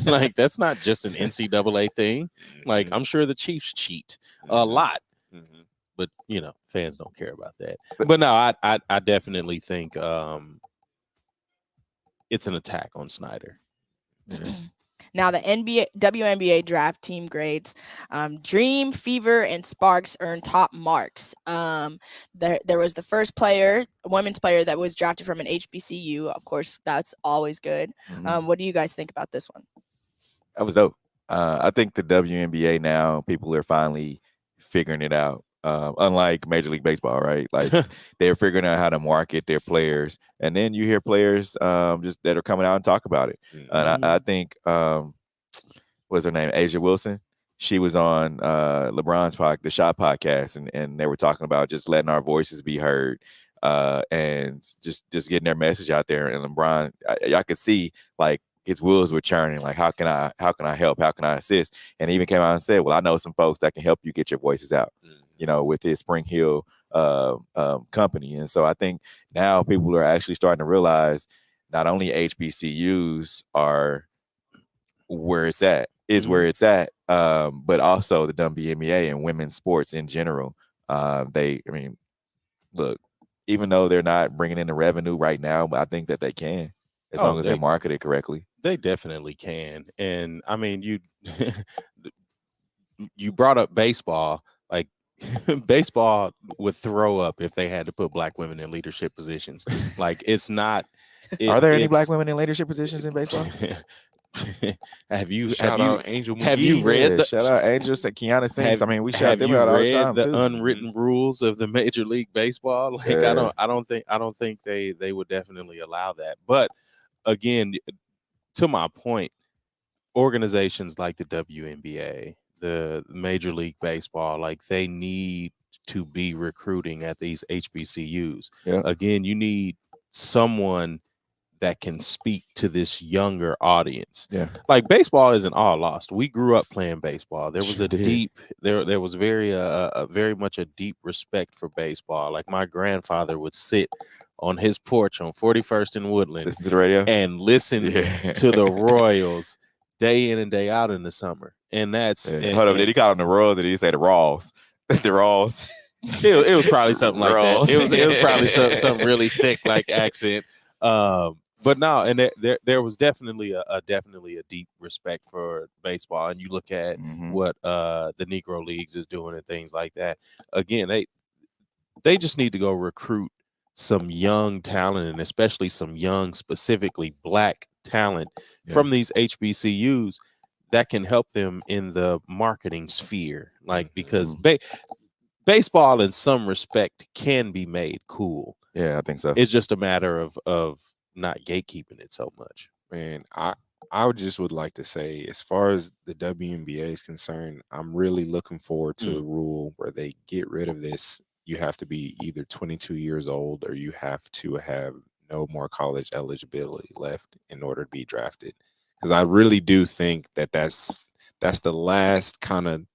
Like, that's not just an NCAA thing. Like, I'm sure the Chiefs cheat a lot. Mm-hmm. But, you know, fans don't care about that. But no, I definitely think it's an attack on Snyder. Yeah. Now, the WNBA draft team grades, Dream, Fever, and Sparks earned top marks. There was the first player, a women's player, that was drafted from an HBCU. Of course, that's always good. Mm-hmm. What do you guys think about this one? That was dope. I think the WNBA now, people are finally figuring it out. Unlike Major League Baseball, right? Like they're figuring out how to market their players, and then you hear players just that are coming out and talk about it. Mm-hmm. And I think what's her name, Asia Wilson. She was on LeBron's the Shot podcast, and they were talking about just letting our voices be heard, and just getting their message out there. And LeBron, y'all could see like his wheels were churning. Like, how can I help? How can I assist? And he even came out and said, well, I know some folks that can help you get your voices out. Mm-hmm. You know, with his Spring Hill company. And so I think now people are actually starting to realize not only HBCUs are where it's at, but also the WNBA and women's sports in general. Look, even though they're not bringing in the revenue right now, but I think that they can, as long as they're marketed correctly. They definitely can. And I mean, you brought up baseball. Like, baseball would throw up if they had to put black women in leadership positions. Like, it's not. Are there any black women in leadership positions in baseball? Have you shout out Angel McGee? Have you read shout out Angel and Kiana Sings? I mean, we shout them out all the time too. Unwritten rules of the Major League Baseball? Like, yeah. I don't think they would definitely allow that. But again, to my point, organizations like the WNBA, the Major League Baseball, like, they need to be recruiting at these HBCUs. Yeah. Again, you need someone that can speak to this younger audience. Yeah. Like, baseball isn't all lost. We grew up playing baseball. There was there was very much a deep respect for baseball. Like, my grandfather would sit on his porch on 41st and Woodland, listen to the radio and listen to the Royals day in and day out in the summer. And that's hold up. Did he call them the Royals? Or did he say the Raws? The Raws. It was probably something like that. It was probably some really thick like accent. But no, and there was definitely a deep respect for baseball. And you look at what the Negro Leagues is doing and things like that. Again, they just need to go recruit some young talent, and especially some young, specifically black talent from these HBCUs that can help them in the marketing sphere. Like, because baseball in some respect can be made cool. Yeah, I think so. It's just a matter of not gatekeeping it so much. Man, I would like to say, as far as the WNBA is concerned, I'm really looking forward to the rule where they get rid of this. You have to be either 22 years old or you have to have no more college eligibility left in order to be drafted. Because I really do think that's the last kind of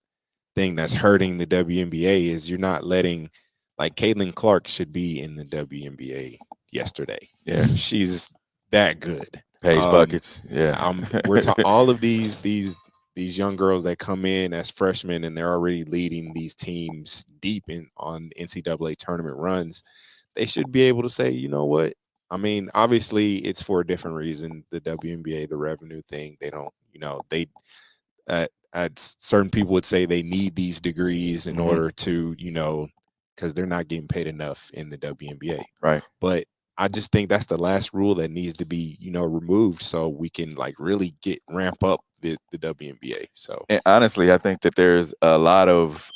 thing that's hurting the WNBA, is you're not letting, like, Caitlin Clark should be in the WNBA yesterday. Yeah, she's that good. Paige buckets. Yeah, we're talking all of these young girls that come in as freshmen and they're already leading these teams deep on NCAA tournament runs. They should be able to say, you know what? I mean, obviously it's for a different reason. The WNBA, the revenue thing, they don't, certain people would say they need these degrees in order to, because they're not getting paid enough in the WNBA. Right. But I just think that's the last rule that needs to be, removed so we can like really ramp up the WNBA. So, and honestly, I think that there's a lot of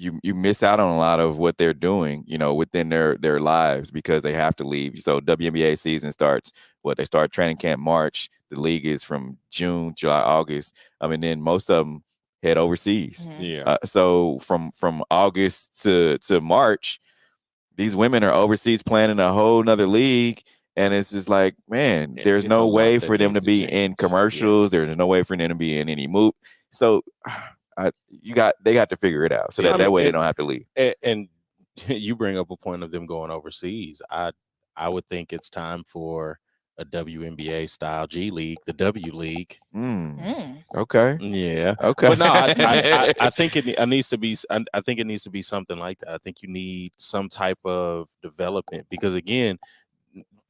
you miss out on a lot of what they're doing, within their lives because they have to leave. So WNBA season starts, they start training camp March. The league is from June, July, August. And then most of them head overseas. Mm-hmm. Yeah. So from August to March, these women are overseas playing in a whole nother league. And it's just like, man, there's no way for them to be in commercials. Yes. There's no way for them to be in any move. So they got to figure it out. So that way they don't have to leave. And you bring up a point of them going overseas. I would think it's time for a WNBA style G League, the W League. Okay. Yeah. Okay. But no, I think it needs to be. I think it needs to be something like that. I think you need some type of development because again,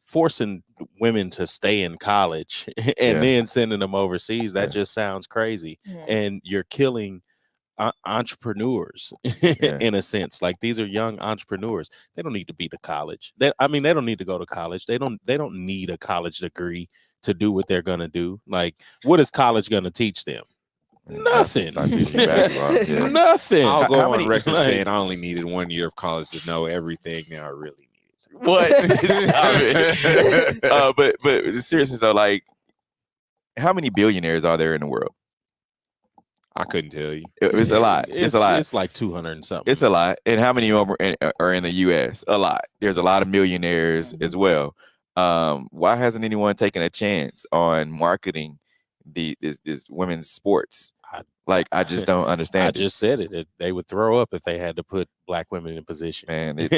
forcing women to stay in college and then sending them overseas, that just sounds crazy. And you're killing entrepreneurs in a sense. Like these are young entrepreneurs. They don't need to be to college. They don't need to go to college. They don't need a college degree to do what they're gonna do. Like, what is college gonna teach them? Nothing. Nothing. I'll go on record saying I only needed 1 year of college to know everything that I really needed. What? But seriously though, like, how many billionaires are there in the world? I couldn't tell you. It's a lot. It's a lot. It's like 200 and something. It's a lot. And how many are in the U.S.? A lot. There's a lot of millionaires as well. Why hasn't anyone taken a chance on marketing this women's sports? I just don't understand. I just said it. They would throw up if they had to put black women in position. Man, they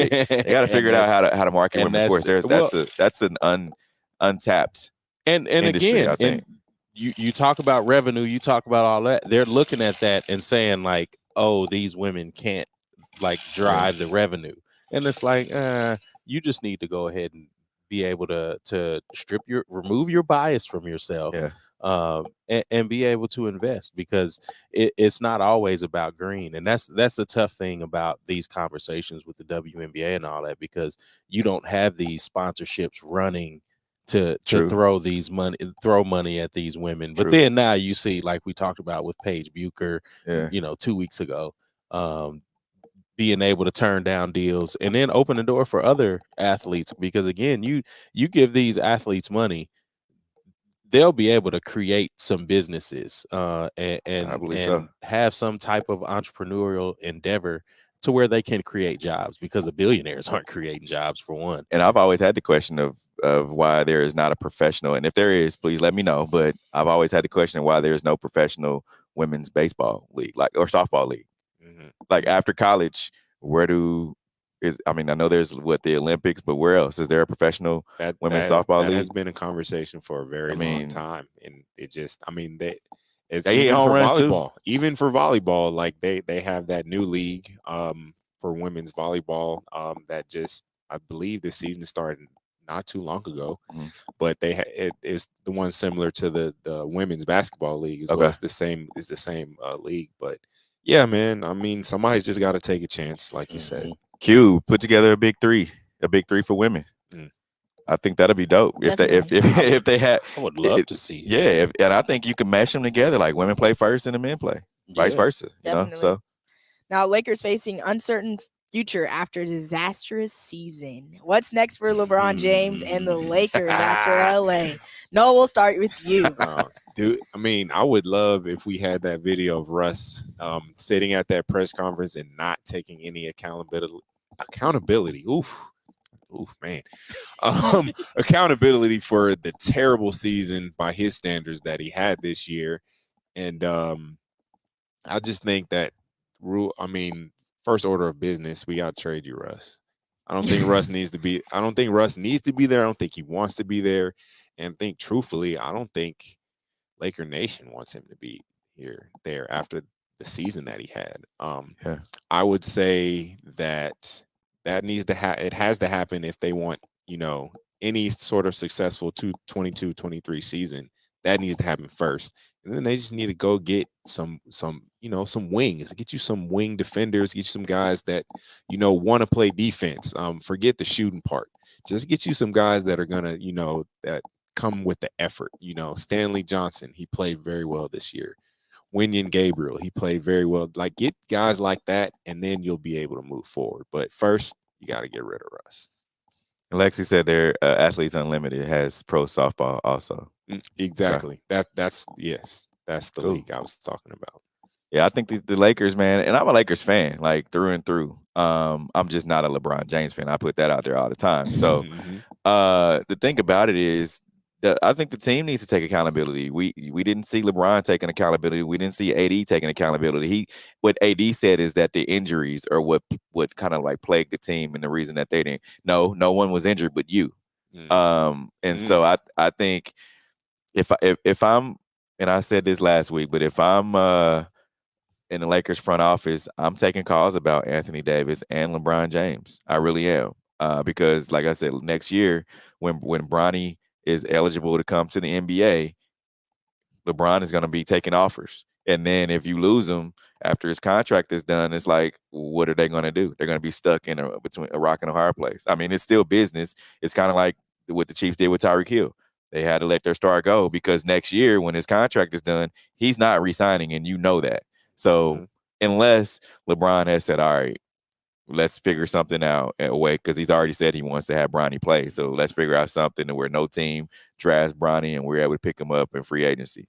got to figure out how to market women's sports. That's an untapped and industry, again, I think. You talk about revenue, you talk about all that. They're looking at that and saying like, oh, these women can't like drive the revenue. And it's like, you just need to go ahead and be able to remove your bias from yourself. And be able to invest because it's not always about green. And that's the tough thing about these conversations with the WNBA and all that, because you don't have these sponsorships running to throw money at these women. But then now you see, like we talked about with Paige Bucher, 2 weeks ago, being able to turn down deals and then open the door for other athletes. Because again, you give these athletes money, they'll be able to create some businesses and have some type of entrepreneurial endeavor to where they can create jobs, because the billionaires aren't creating jobs for one. And I've always had the question of why there is not a professional, and if there is, please let me know. But I've always had the question of why there is no professional women's baseball league, or softball league. Like after college, I know there's the Olympics, but where else is there a professional women's softball league? That has been a conversation for a very long time, and it just, it's they even for volleyball. Even for volleyball, like they have that new league for women's volleyball that just, I believe the season started not too long ago, but it is the one similar to the women's basketball league as well. It's the same league, but yeah, man. Somebody's just got to take a chance, like you said. Q put together a big three for women. I think that'd be dope if they had. I would love to see. Yeah, and I think you can mash them together, like women play first and the men play, vice versa. Definitely. So now Lakers facing uncertain future after disastrous season. What's next for LeBron James and the Lakers after LA? No, we'll start with you. Dude, I would love if we had that video of Russ sitting at that press conference and not taking any accountability. Oof, man. Accountability for the terrible season by his standards that he had this year. And I just think that first order of business, we got to trade you, Russ. I don't think Russ needs to be there. I don't think he wants to be there. And truthfully, I don't think Laker Nation wants him to be there after the season that he had. I would say that needs to it has to happen if they want, any sort of successful 22-23 season. That needs to happen first. And then they just need to go get some wings, get you some wing defenders, get you some guys that, want to play defense. Forget the shooting part. Just get you some guys that are going to, that come with the effort. Stanley Johnson, he played very well this year. Wenyen Gabriel, he played very well. Like, get guys like that, and then you'll be able to move forward. But first, you got to get rid of Russ. Lexi said their Athletes Unlimited has pro softball also. Exactly. That's the league I was talking about. Yeah, I think the Lakers, man, and I'm a Lakers fan, like through and through. I'm just not a LeBron James fan. I put that out there all the time. So the thing about it is that I think the team needs to take accountability. We didn't see LeBron taking accountability. We didn't see AD taking accountability. What AD said is that the injuries are what kind of like plagued the team, and the reason that they didn't. No one was injured but you. So I think if I'm, and I said this last week, but if I'm in the Lakers front office, I'm taking calls about Anthony Davis and LeBron James. I really am. Because like I said, next year when Bronny is eligible to come to the NBA, LeBron is going to be taking offers. And then if you lose him after his contract is done, it's like, what are they going to do? They're going to be stuck in between a rock and a hard place. I mean, it's still business. It's kind of like what the Chiefs did with Tyreek Hill. They had to let their star go because next year when his contract is done, he's not re-signing, and you know that. So unless LeBron has said, all right, let's figure something out a way, because he's already said he wants to have Bronny play. So let's figure out something to where no team drafts Bronny and we're able to pick him up in free agency.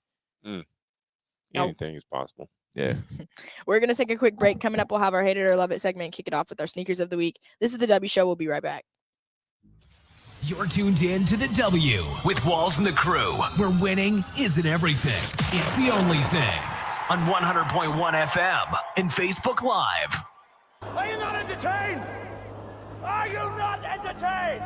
Anything is possible. Yeah. We're going to take a quick break. Coming up, we'll have our Hate It or Love It segment, kick it off with our Sneakers of the Week. This is the W Show. We'll be right back. You're tuned in to the W with Walls and the Crew, where winning isn't everything. It's the only thing. On 100.1 FM and Facebook Live. Are you not entertained? Are you not entertained?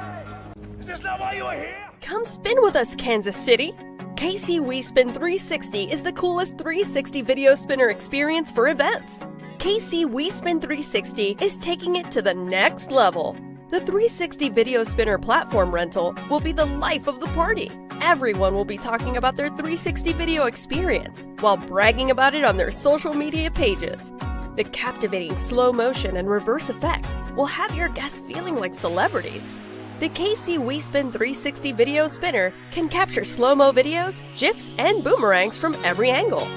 Is this not why you are here? Come spin with us, Kansas City. KC We Spin 360 is the coolest 360 video spinner experience for events. KC We Spin 360 is taking it to the next level. The 360 video spinner platform rental will be the life of the party. Everyone will be talking about their 360 video experience while bragging about it on their social media pages. The captivating slow motion and reverse effects will have your guests feeling like celebrities. The KC We Spin 360 video spinner can capture slow-mo videos, GIFs, and boomerangs from every angle.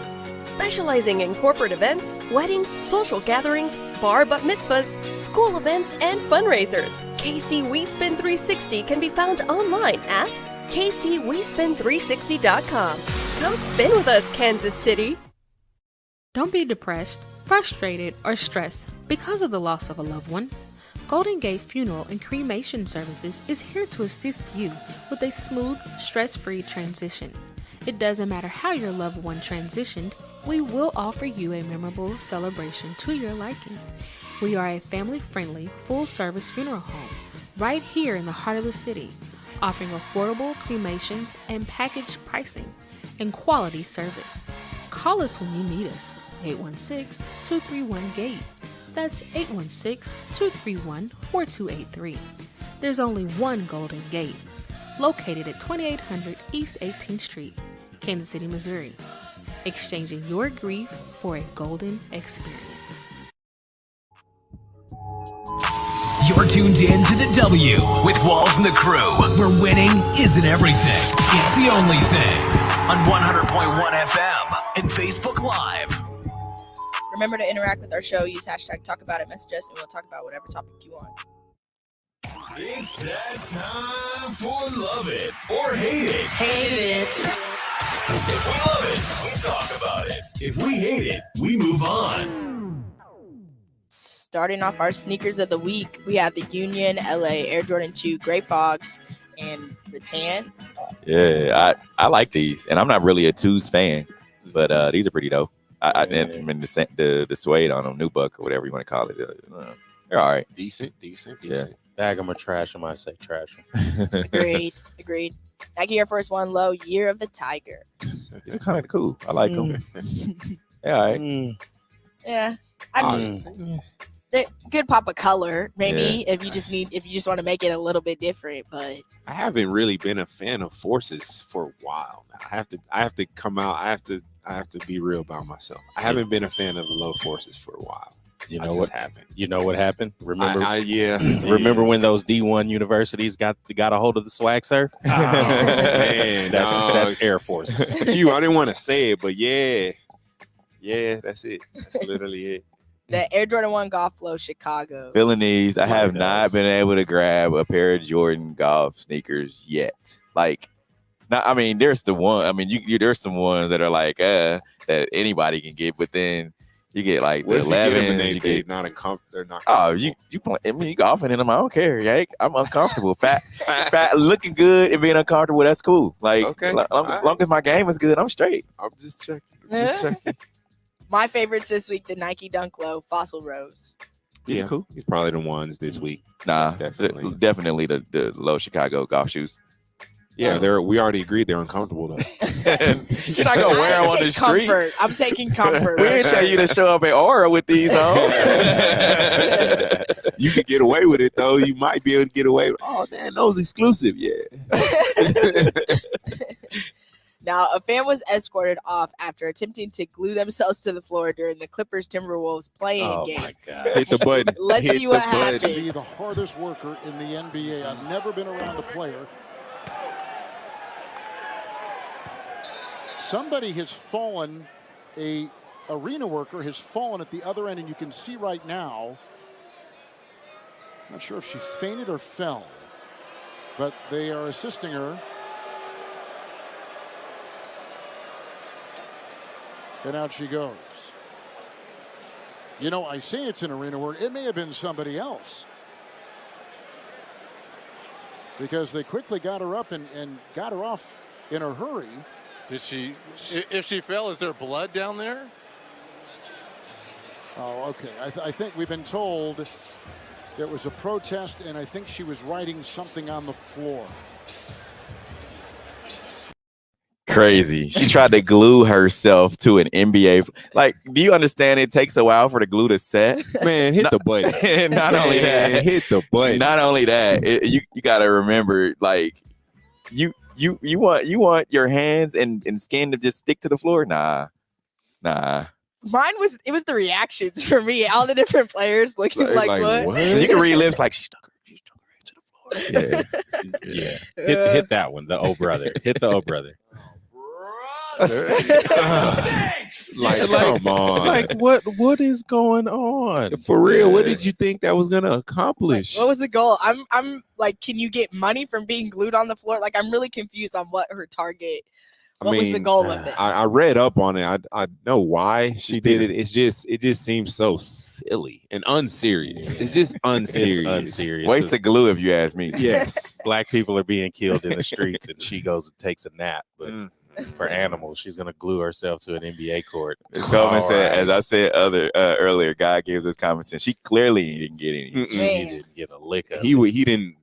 Specializing in corporate events, weddings, social gatherings, bar bat mitzvahs, school events, and fundraisers, KC We Spin 360 can be found online at KCWeSpin360.com. Come spin with us, Kansas City. Don't be depressed, frustrated, or stressed because of the loss of a loved one. Golden Gate Funeral and Cremation Services is here to assist you with a smooth, stress-free transition. It doesn't matter how your loved one transitioned, we will offer you a memorable celebration to your liking. We are a family-friendly, full-service funeral home right here in the heart of the city, offering affordable cremations and package pricing and quality service. Call us when you need us. 816-231-GATE. That's 816-231-4283. There's only one Golden Gate, located at 2800 East 18th Street, Kansas City, Missouri. Exchanging your grief for a golden experience. You're tuned in to the W with Walls and the Crew, where winning isn't everything. It's the only thing. On 100.1 FM and Facebook Live. Remember to interact with our show. Use hashtag #TalkAboutIt, message us, and we'll talk about whatever topic you want. It's that time for Love It or Hate It. Hate it. If we love it, we talk about it. If we hate it, we move on. Starting off our Sneakers of the Week, we have the Union LA Air Jordan 2 Gray Fogs and Rattan. Yeah, I like these, and I'm not really a twos fan, but these are pretty dope. I mean the suede on them, nubuck or whatever you want to call it. They're all right. Decent. Yeah. Bag them or trash them, I say trash them. Agreed. Nike Air Force One Low, Year of the Tiger. They're kind of cool. I like them. Yeah, all right. Yeah. Good pop of color, maybe if you just want to make it a little bit different. But I haven't really been a fan of forces for a while now. I have to come out. I have to be real about myself. I haven't been a fan of the low forces for a while. You know what happened? You know what happened? Remember? Remember when those D1 universities got a hold of the swag surf? Oh, man, that's Air Forces. Q, I didn't want to say it, but yeah, that's it. That's literally it. The Air Jordan 1 Golf Flow Chicago. Feeling these, I have not been able to grab a pair of Jordan golf sneakers yet. Like, I mean, there's the one. I mean, there's some ones that are like that anybody can get, but then you get like the 11s. They're not uncomfortable. They're not. Oh, you play. I mean, you golfing in them. I don't care. Yank. I'm uncomfortable. Fat, looking good and being uncomfortable. That's cool. Like, okay, long as my game is good, I'm straight. I'm just checking. My favorites this week: the Nike Dunk Low Fossil Rose. These are cool. He's probably the ones this week. Nah, definitely the low Chicago golf shoes. Yeah, we already agreed they're uncomfortable though. You're not gonna wear them on the street. I'm taking comfort. We didn't tell you to show up at Aura with these on. You could get away with it though. You might be able to get away with. Oh man, those exclusive. Yeah. Now, a fan was escorted off after attempting to glue themselves to the floor during the Clippers Timberwolves playing game. Oh my God! Hit the button. Let's see what happened. Be the hardest worker in the NBA. I've never been around a player. Somebody has fallen, a arena worker has fallen at the other end, and you can see right now, I'm not sure if she fainted or fell, but they are assisting her. And out she goes. You know, I say it's an arena worker. It may have been somebody else. Because they quickly got her up and got her off in a hurry. Did she? If she fell, is there blood down there? Oh, okay. I think we've been told there was a protest, and I think she was writing something on the floor. Crazy. She tried to glue herself to an NBA. Like, do you understand? It takes a while for the glue to set. Man, hit the button. Not only that, hit the button. Not only that, you got to remember, like, you want your hands and skin to just stick to the floor? Nah. Mine was the reactions for me. All the different players looking like what? You can read lips like she stuck her head to the floor. Yeah. Hit that one. The old brother. Hit the old brother. Like, come on. Like, what is going on? For real, what did you think that was gonna accomplish? Like, what was the goal? I'm like, can you get money from being glued on the floor? Like, I'm really confused on what her target. What was the goal of it? I read up on it. I know why she did it. It just seems so silly and unserious. It's just unserious. It's unserious. Waste of glue, if you ask me. Yes. Black people are being killed in the streets, and she goes and takes a nap. But for animals, she's gonna glue herself to an NBA court. Coleman said, as I said earlier, God gives us common sense. She clearly didn't get any. He didn't get a lick of He didn't.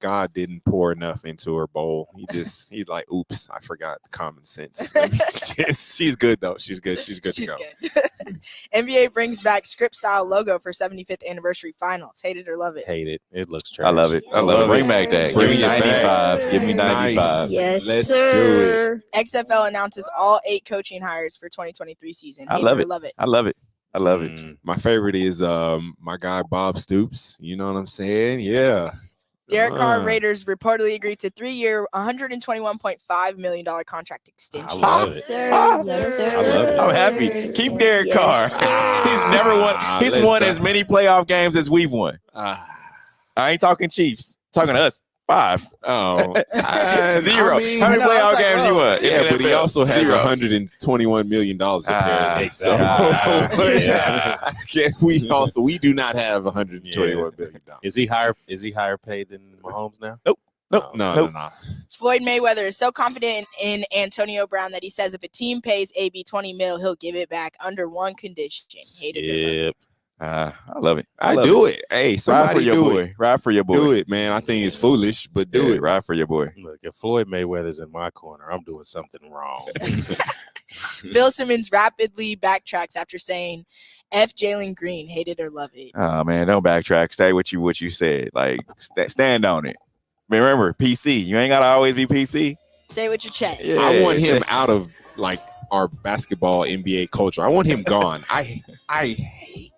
God didn't pour enough into her bowl. He's like, oops, I forgot common sense. She's good though. She's good. She's good to go. Good. NBA brings back script style logo for 75th anniversary finals. Hate it or love it? Hate it. It looks trash. I love it. I love it. Bring back that. Give me 95s. Give me 95s. Yes, Let's do it. XFL announces all 8 coaching hires for 2023 season. I love it. I love it. I love it. My favorite is my guy Bob Stoops. You know what I'm saying? Yeah. Derek Carr Raiders reportedly agreed to 3-year, $121.5 million contract extension. I love it. Yes, sir. I love it. I'm happy. Keep Derek Carr. He's never won. He's won as many playoff games as we've won. I ain't talking Chiefs. I'm talking to us. 5. Oh, 0. How many playoff games you won? Yeah, but he also has $121 million apparently. We do not have $121 million. Is he higher paid than Mahomes now? Nope. No. Floyd Mayweather is so confident in Antonio Brown that he says if a team pays AB $20 million, he'll give it back under one condition. Yep. I love it. I do it. Hey, somebody ride for your boy. It. Ride for your boy. Do it, man. I think it's foolish, but do it. Ride for your boy. Look, if Floyd Mayweather's in my corner, I'm doing something wrong. Bill Simmons rapidly backtracks after saying F. Jalen Green, hate it or love it. Oh man, don't backtrack. Stay what you said. Like stand on it. Remember, PC. You ain't gotta always be PC. Say it with your chest. Yeah, I want him out of like our basketball NBA culture. I want him gone. I hate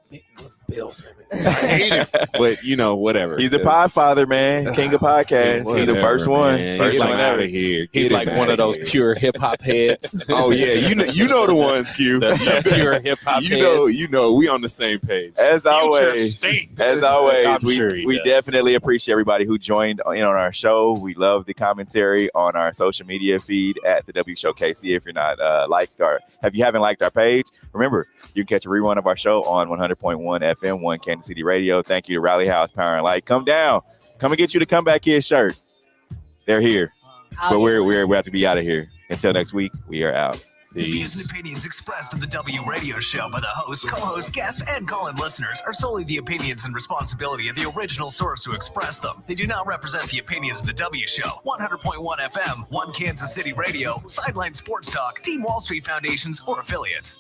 Bill Simmons. I hate him. But whatever. He's a pod father, man. King of podcasts. He's the first one. He's like out of here. He's like one of those pure hip hop heads. Oh yeah, you know the ones, Q. The pure hip hop heads. You know, we on the same page. As always, we does. definitely appreciate everybody who joined in on our show. We love the commentary on our social media feed at the W Show KC. If you're not if you haven't liked our page, remember you can catch a rerun of our show on 100.1 FM, 1 Kansas City Radio. Thank you to Rally House Power and Light. Come down, come and get you the Comeback Kids shirt. They're here, but we have to be out of here. Until next week, we are out. The views and opinions expressed on the W Radio Show by the host, co-host, guests, and call-in listeners are solely the opinions and responsibility of the original source who expressed them. They do not represent the opinions of the W Show, 100.1 FM, 1 Kansas City Radio, Sideline Sports Talk, Team Wall Street Foundations, or affiliates.